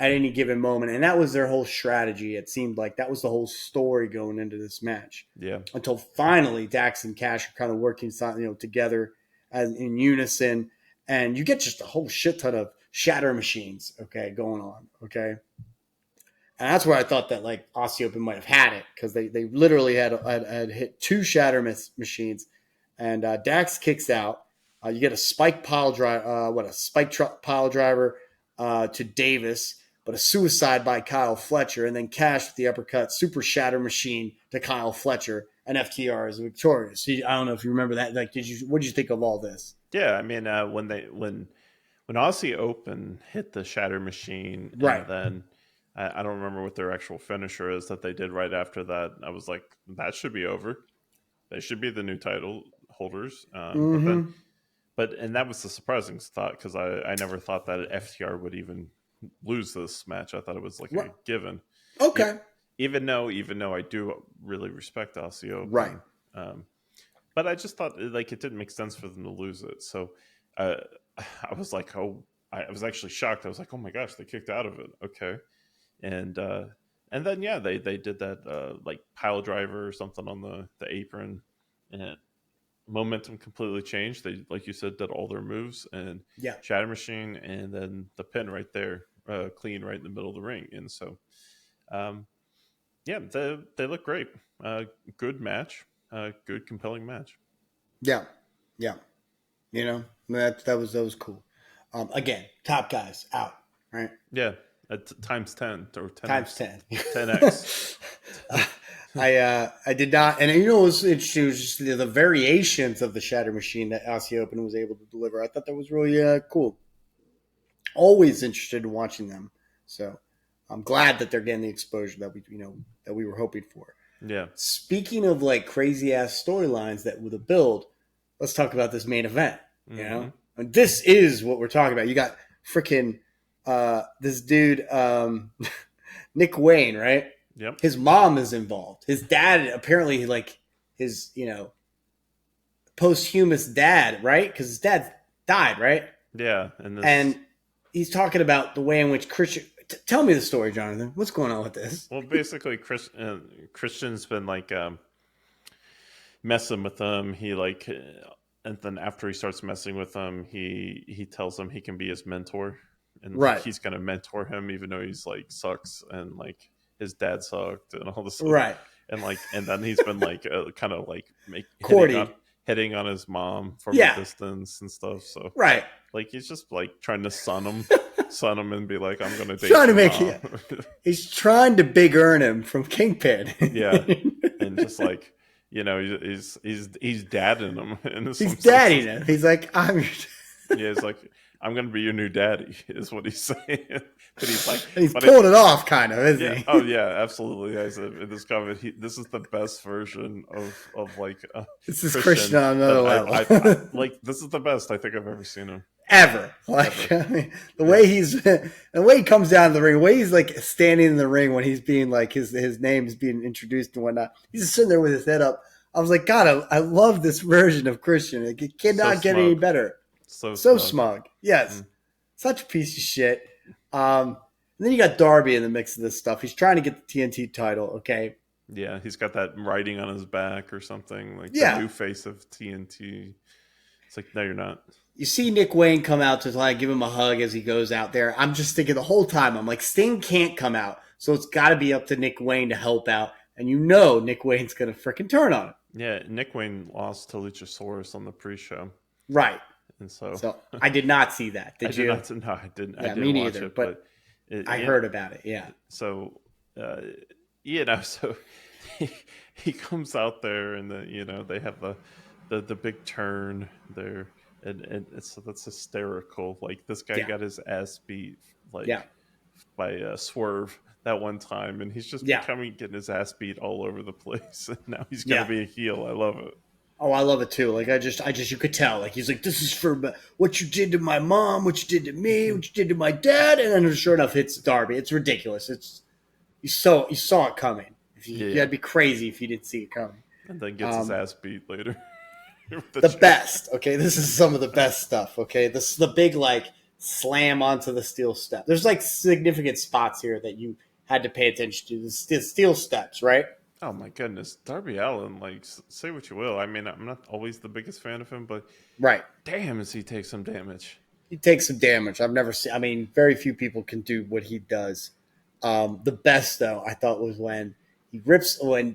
any given moment. And that was their whole strategy. It seemed like that was the whole story going into this match. Yeah. Until finally Dax and Cash are kind of working together as in unison. And you get just a whole shit ton of shatter machines, okay, going on, okay? And that's where I thought that Aussie Open might have had it, because they literally had hit 2 shatter machines. And Dax kicks out. You get a spike pile drive, pile driver to Davis, but a suicide by Kyle Fletcher, and then Cash with the uppercut, super shatter machine to Kyle Fletcher, and FTR is victorious. I don't know if you remember that. What did you think of all this? Yeah, I mean, when Aussie Open hit the shatter machine, right? And then I don't remember what their actual finisher is that they did right after that. I was like, that should be over. They should be the new title holders. But that was the surprising thought, because I never thought that FTR would even lose this match. I thought it was a given. Okay. Even though I do really respect Aussie Open. Right. But I just thought it didn't make sense for them to lose it. So I was like, I was actually shocked. I was like, oh my gosh, they kicked out of it. Okay. And then, they did that pile driver or something on the apron, and momentum completely changed. They, like you said, did all their moves, and shatter machine, and then the pin right there, clean right in the middle of the ring. And so, they look great. Good match. Good compelling match. Yeah. That was cool. Again, top guys out, right? Yeah, times 10 or 10 times 10, 10x. I did not, and it was interesting. It was just the variations of the shatter machine that Aussie Open was able to deliver. I thought that was really cool. Always interested in watching them, so I'm glad that they're getting the exposure that we were hoping for. Yeah. Speaking of crazy ass storylines that with a build, let's talk about this main event. Mm-hmm. And this is what we're talking about. You got freaking this dude Nick Wayne, right? Yep. His mom is involved. His dad apparently his posthumous dad, right? Because his dad died, right? Yeah, and he's talking about the way in which Christian. Tell me the story, Jonathan. What's going on with this? Well, basically, Christian's been messing with him. He like, and then after he starts messing with him, he tells him he can be his mentor, and like Right. he's gonna mentor him, even though he's like sucks and like his dad sucked and all this stuff. Right. And then he's been like kind of like Cordy. hitting on his mom from a Yeah. distance and stuff. So Right. like he's just like trying to son him and be like, I'm gonna date Trying to your make mom. he's trying to big earn him from Kingpin. Yeah, and just like he's dadding him in He's some dadding senses. him. He's like, I'm your Yeah, it's like I'm gonna be your new daddy, is what he's saying. But he's like, and he's pulling it off, kind of, isn't yeah, he? oh yeah, absolutely. I said in this comment, this is the best version of like This is Christian on another level. I like this is the best I think I've ever seen him. Ever. Like, I mean, the way he comes down to the ring, the way he's like standing in the ring when he's being like his name is being introduced and whatnot. He's just sitting there with his head up. I was like, God, I love this version of Christian. It cannot get any better. So smug. Yes. Such a piece of shit. And then you got Darby in the mix of this stuff. He's trying to get the TNT title, okay? Yeah, he's got that writing on his back or something. Like Yeah. the new face of TNT. It's like, no, you're not. You see Nick Wayne come out to like give him a hug as he goes out there. I'm just thinking the whole time, I'm like, Sting can't come out. So it's got to be up to Nick Wayne to help out. And Nick Wayne's going to freaking turn on him. Yeah, Nick Wayne lost to Luchasaurus on the pre-show. Right. And so I did not see that. Did you? No, I didn't. Yeah, I didn't me watch neither. it, But I heard about it. Yeah. So, so he comes out there, and they have the big turn there, and that's hysterical. Like this guy got his ass beat by Swerve that one time, and he's just getting his ass beat all over the place. And now he's gonna be a heel. I love it. Oh, I love it too. Like I just, you could tell. Like he's like, this is for what you did to my mom, what you did to me, what you did to my dad, and then sure enough, hits Darby. It's ridiculous. You saw it coming. You had to be crazy if you didn't see it coming. And then gets his ass beat later. the best. Okay, this is some of the best stuff. Okay, this is the big like slam onto the steel step. There's like significant spots here that you had to pay attention to. The steel steps, right? Oh my goodness, Darby Allin! Like, say what you will. I mean, I'm not always the biggest fan of him, but damn, does he take some damage? He takes some damage. I've never seen. I mean, very few people can do what he does. The best though, I thought, was when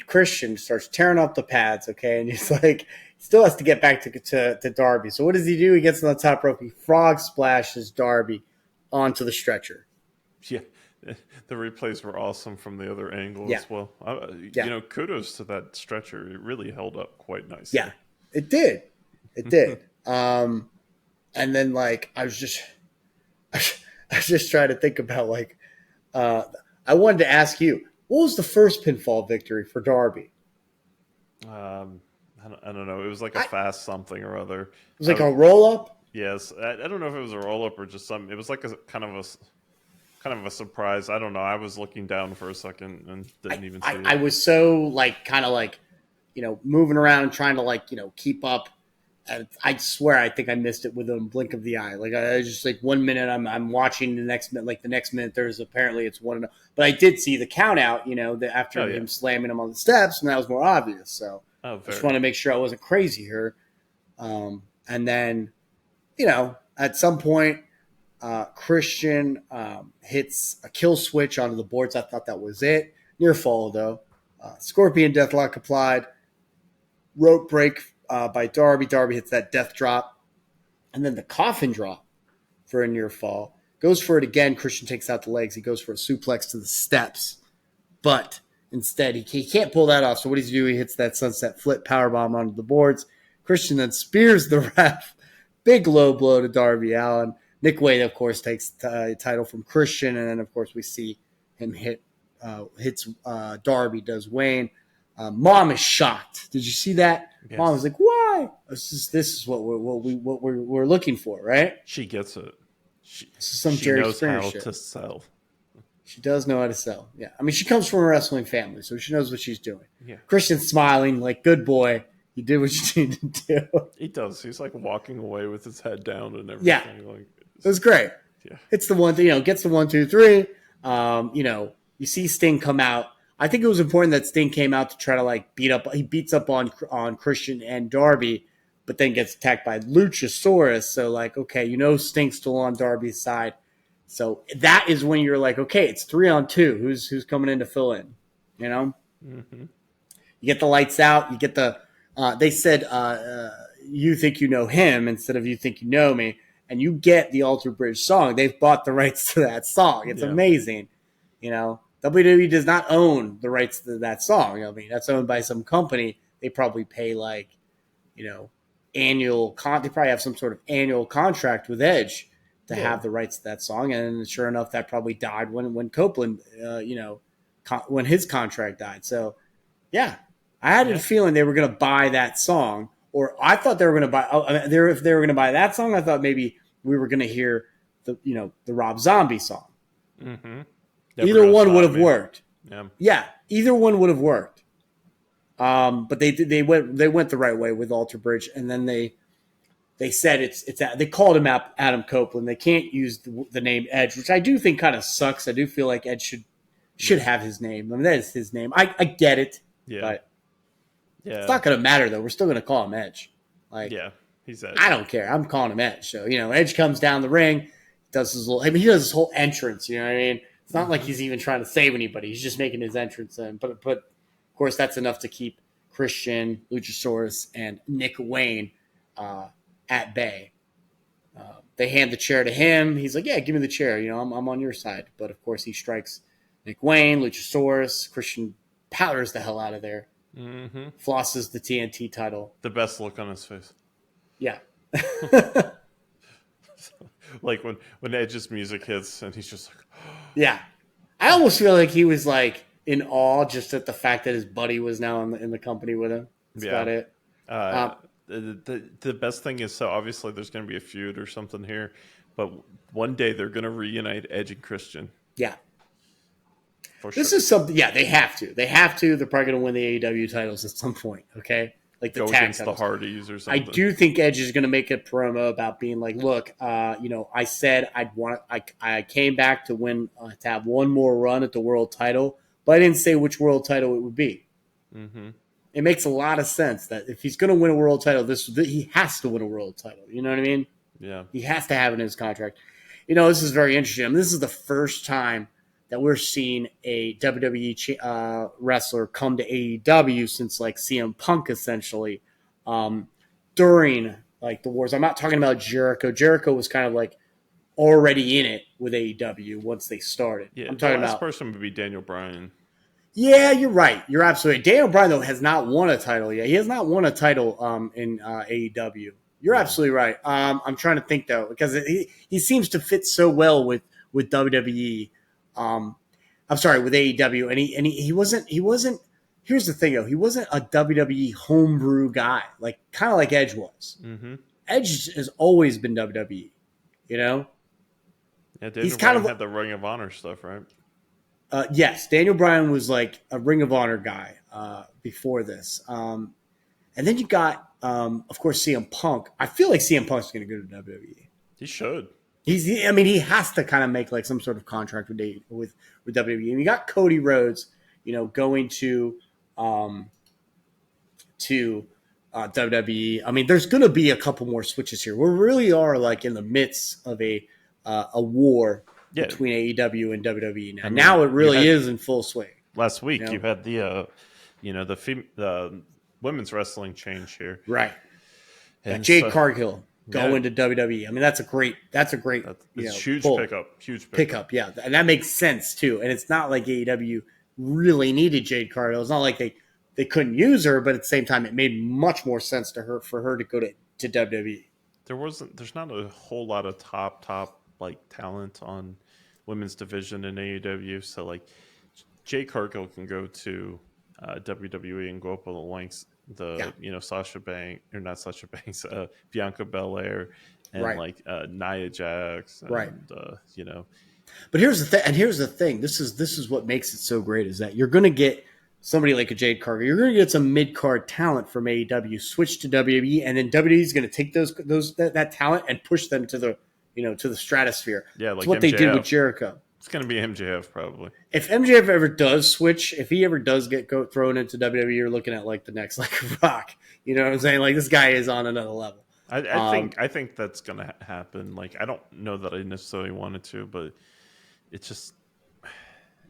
Christian starts tearing up the pads. Okay, and he's like, he still has to get back to Darby. So what does he do? He gets on the top rope. He frog splashes Darby onto the stretcher. Yeah. The replays were awesome from the other angle as well. Kudos to that stretcher. It really held up quite nicely. Yeah, it did. It did. And then like I was just trying to think about like I wanted to ask you, what was the first pinfall victory for Darby? I don't know. It was like a fast something or other. It was like a roll up. Yes, I don't know if it was a roll up or just something. It was like a kind of a surprise. I don't know. I was looking down for a second and didn't even see it. I was so like kind of like, moving around and trying to like, keep up. And I swear, I think I missed it with a blink of the eye. Like I was just like 1 minute I'm watching, the next minute there's apparently it's 1-0. But I did see the count out, after him slamming him on the steps, and that was more obvious. So I just want to make sure I wasn't crazy here. And then, at some point, Christian hits a kill switch onto the boards. I thought that was it. Near fall, though. Scorpion Deathlock applied. Rope break by Darby. Darby hits that death drop. And then the coffin drop for a near fall. Goes for it again. Christian takes out the legs. He goes for a suplex to the steps. But instead, he can't pull that off. So what does he do? He hits that sunset flip powerbomb onto the boards. Christian then spears the ref. Big low blow to Darby Allin. Nick Wayne, of course, takes the title from Christian, and then, of course, we see him hits Darby, does Wayne. Mom is shocked. Did you see that? Yes. Mom was like, "Why? This is what we're looking for, right?" She gets it. She knows how to sell. She does know how to sell. Yeah, I mean, she comes from a wrestling family, so she knows what she's doing. Yeah. Christian's smiling, like, "Good boy. You did what you needed to do." He does. He's like walking away with his head down and everything. Yeah. Like, it was great. Yeah. It's the one thing, gets the 1, 2, 3. You see Sting come out. I think it was important that Sting came out to try to like he beats up on Christian and Darby, but then gets attacked by Luchasaurus. So like, okay, Sting's still on Darby's side. So that is when you're like, okay, it's 3-on-2. Who's coming in to fill in? Mm-hmm. You get the lights out. You get the. They said, "You think you know him instead of you think you know me," and you get the Alter Bridge song. They've bought the rights to that song. It's amazing. WWE does not own the rights to that song. I mean, that's owned by some company. They probably pay like, annual. They probably have some sort of annual contract with Edge to have the rights to that song. And sure enough, that probably died when Copeland, when his contract died. So, yeah, I had a feeling they were going to buy that song, or I thought they were going to buy. If they were going to buy that song, I thought maybe we were going to hear the Rob Zombie song. Mm-hmm. Either one would have worked. Yeah, either one would have worked. But they went the right way with Alter Bridge, and then they said they called him Adam Copeland. They can't use the name Edge, which I do think kind of sucks. I do feel like Edge should have his name. I mean, that is his name. I get it, but it's not going to matter though. We're still going to call him Edge. Like, he's Edge. I don't care. I'm calling him Edge. So Edge comes down the ring, does his little. I mean, he does his whole entrance. You know what I mean? It's not like he's even trying to save anybody. He's just making his entrance in. But of course, that's enough to keep Christian, Luchasaurus, and Nick Wayne at bay. They hand the chair to him. He's like, yeah, give me the chair. I'm on your side. But of course, he strikes Nick Wayne, Luchasaurus. Christian powders the hell out of there. Mm-hmm. Flosses the TNT title. The best look on his face. Yeah. Like when Edge's music hits and he's just like, yeah. I almost feel like he was like in awe just at the fact that his buddy was now in the company with him. That's about it. The best thing is, so obviously there's going to be a feud or something here, but one day they're going to reunite Edge and Christian. Yeah. This is something. Yeah, they have to. They're probably going to win the AEW titles at some point. Okay. Like the go tag against titles. The Hardys or something. I do think Edge is going to make a promo about being like, look, I said I came back to win, to have one more run at the world title, but I didn't say which world title it would be. Mm-hmm. It makes a lot of sense that if he's going to win a world title, he has to win a world title. You know what I mean? Yeah. He has to have it in his contract. This is very interesting. I mean, this is the first time that we're seeing a WWE wrestler come to AEW since like CM Punk essentially during like the wars. I'm not talking about Jericho. Jericho was kind of like already in it with AEW once they started. Yeah, I'm talking the last about person would be Daniel Bryan. Yeah, you're right. You're absolutely right. Daniel Bryan though has not won a title yet. He has not won a title in AEW. You're absolutely right. I'm trying to think though because he seems to fit so well with WWE. I'm sorry, with AEW, and he wasn't. Here's the thing, though, he wasn't a WWE homebrew guy, like kind of like Edge was. Mm-hmm. Edge has always been WWE, Yeah, Daniel Bryan had the Ring of Honor stuff, right? Yes, Daniel Bryan was like a Ring of Honor guy before this, and then you got, of course, CM Punk. I feel like CM Punk's going to go to WWE. He should. He has to kind of make like some sort of contract with WWE. And you got Cody Rhodes, going to WWE. I mean, there's going to be a couple more switches here. We really are like in the midst of a war between AEW and WWE now. I mean, now it really is in full swing. Last week you had the women's wrestling change here, right? And Jade Cargill. Go into WWE. I mean, that's a great huge pull. Huge pickup. Yeah, and that makes sense too. And it's not like AEW really needed Jade Cargill. It's not like they couldn't use her, but at the same time, it made much more sense for her to go to WWE. There's not a whole lot of top like talent on women's division in AEW. So like Jade Cargill can go to WWE and go up on the lengths. Sasha Banks, or not Sasha Banks, Bianca Belair, and Nia Jax, and, But here's the thing. This is what makes it so great is that you're going to get somebody like a Jade Cargill. You're going to get some mid card talent from AEW, switch to WWE, and then WWE is going to take that talent and push them to the stratosphere. Yeah, like it's what MJF. they did with Jericho. It's going to be MJF probably. If MJF ever does switch, if he ever does get thrown into WWE, you're looking at like the next like Rock. You know what I'm saying? Like this guy is on another level. I think that's going to happen. Like I don't know that I necessarily wanted to, but it's just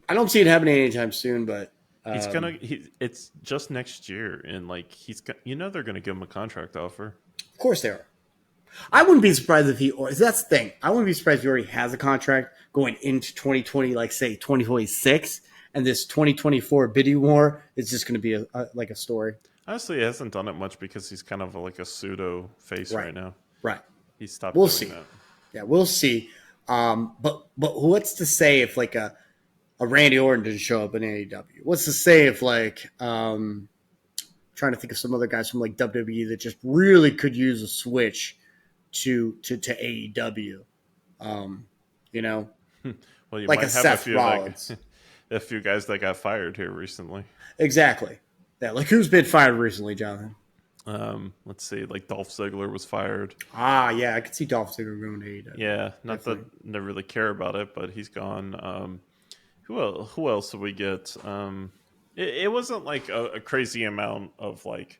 I don't see it happening anytime soon. But it's just next year, and like they're going to give him a contract offer. Of course they are. I wouldn't be surprised if that's the thing. I wouldn't be surprised if he already has a contract going into 2020, like say 2026, and this 2024 bidding war is just going to be a story. Honestly, he hasn't done it much because he's kind of like a pseudo face right now. Right. He stopped. We'll doing see. That. Yeah, we'll see. But what's to say if like a Randy Orton didn't show up in AEW? What's to say if like trying to think of some other guys from like WWE that just really could use a switch to AEW, you know, well, you like might a have Seth Rollins, a few guys that got fired here recently. Exactly. Yeah, like who's been fired recently, Jonathan? Let's see, like Dolph Ziggler was fired. Yeah, I could see Dolph Ziggler going to AEW. Yeah, not definitely. That they really care about it, but he's gone. Who else did we get? It wasn't like a crazy amount of like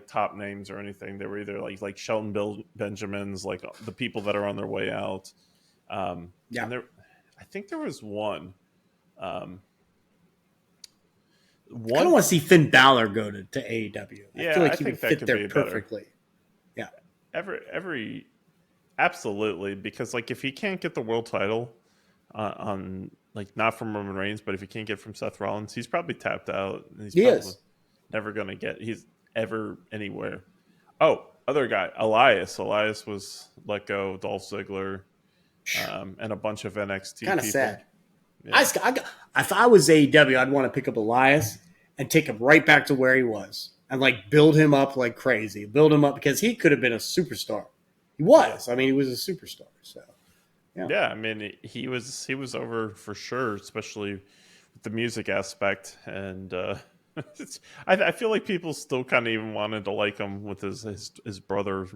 top names or anything. They were either like Shelton Benjamins, like the people that are on their way out. And I think there was one. I kind of want to see Finn Balor go to AEW. I feel like he would fit there perfectly. Better. Yeah, absolutely, because like if he can't get the world title on like not from Roman Reigns, but if he can't get from Seth Rollins, he's probably tapped out. He's probably never going to get. He's ever anywhere. Oh, other guy, Elias. Elias was let go. Dolph Ziggler, and a bunch of NXT kind of people. Sad. Yeah. If I was AEW, I'd want to pick up Elias and take him right back to where he was and like build him up like crazy. Build him up because he could have been a superstar. He was. I mean, he was a superstar. So yeah. I mean, he was over for sure, especially with the music aspect and. I feel like people still kind of even wanted to like him with his brother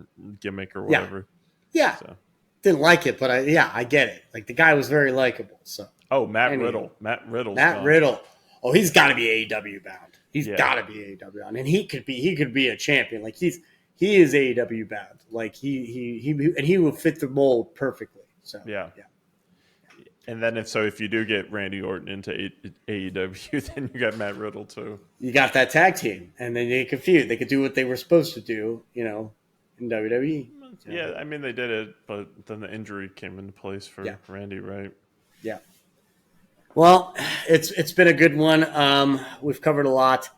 gimmick or whatever. Yeah. So. Didn't like it, but I get it. Like the guy was very likable. So Matt Riddle. Matt Riddle. Oh, he's got to be AEW bound. He's got to be AEW bound, and he could be a champion. Like he is AEW bound. Like he will fit the mold perfectly. So yeah. And then if you do get Randy Orton into AEW, then you got Matt Riddle too. You got that tag team, and then they could feud. They could do what they were supposed to do, in WWE. Yeah, I mean they did it, but then the injury came into place for Randy, right? Yeah. Well, it's been a good one. We've covered a lot.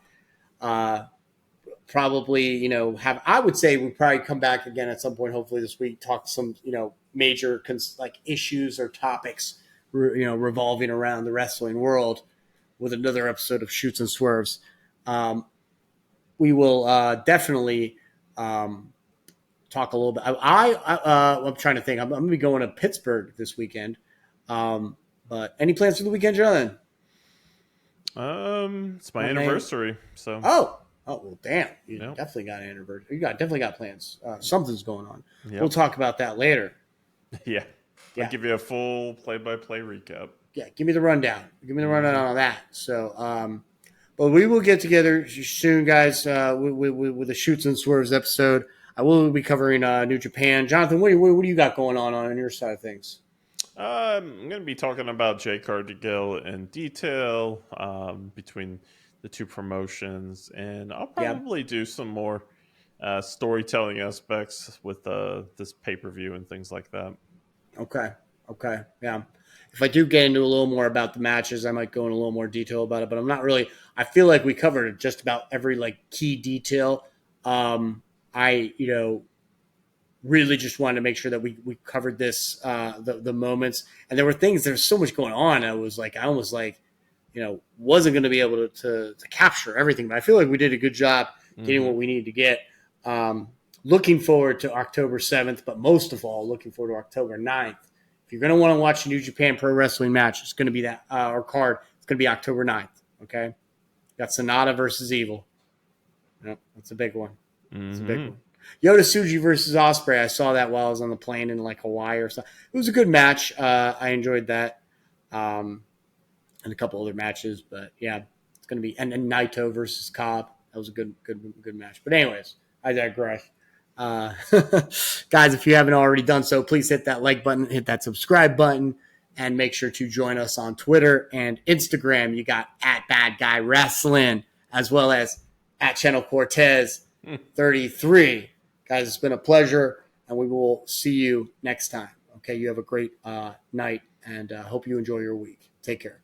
Probably, I would say we'll probably come back again at some point, hopefully this week, talk some, major issues or topics, revolving around the wrestling world with another episode of Shoots and Swerves. We will definitely talk a little bit. I'm trying to think. I'm going to be going to Pittsburgh this weekend. But any plans for the weekend, Jonathan? It's my anniversary. So. Oh, well, damn. You definitely got an anniversary. You definitely got plans. Something's going on. Yep. We'll talk about that later. Yeah. I'll give you a full play-by-play recap. Yeah, give me the rundown. Give me the rundown on that. So, but we will get together soon, guys, with a Shoots and Swerves episode. I will be covering New Japan. Jonathan, what do you got going on your side of things? I'm going to be talking about Jay Cardigan in detail between the two promotions, and I'll probably do some more storytelling aspects with this pay-per-view and things like that. Okay, yeah. If I do get into a little more about the matches, I might go in a little more detail about it, but I'm not really. I feel like we covered just about every key detail. I really just wanted to make sure that we covered this the moments, and there were things. There's so much going on. I almost wasn't going to be able to capture everything, but I feel like we did a good job getting what we needed to get. Looking forward to October 7th, but most of all, looking forward to October 9th. If you're going to want to watch a New Japan Pro Wrestling match, it's going to be that or card. It's going to be October 9th. Okay, got Sonata versus Evil. Yep, that's a big one. It's a big one. Yota Tsuji versus Ospreay. I saw that while I was on the plane in Hawaii or something. It was a good match. I enjoyed that. and a couple other matches. But yeah, it's going to be and Naito versus Cobb. That was a good match. But anyways, I digress. Guys, if you haven't already done so, please hit that like button, hit that subscribe button, and make sure to join us on Twitter and Instagram. You got at Bad Guy Wrestling as well as at Channel Cortez 33. Guys, it's been a pleasure, and we will see you next time. Okay, you have a great night, and hope you enjoy your week. Take care.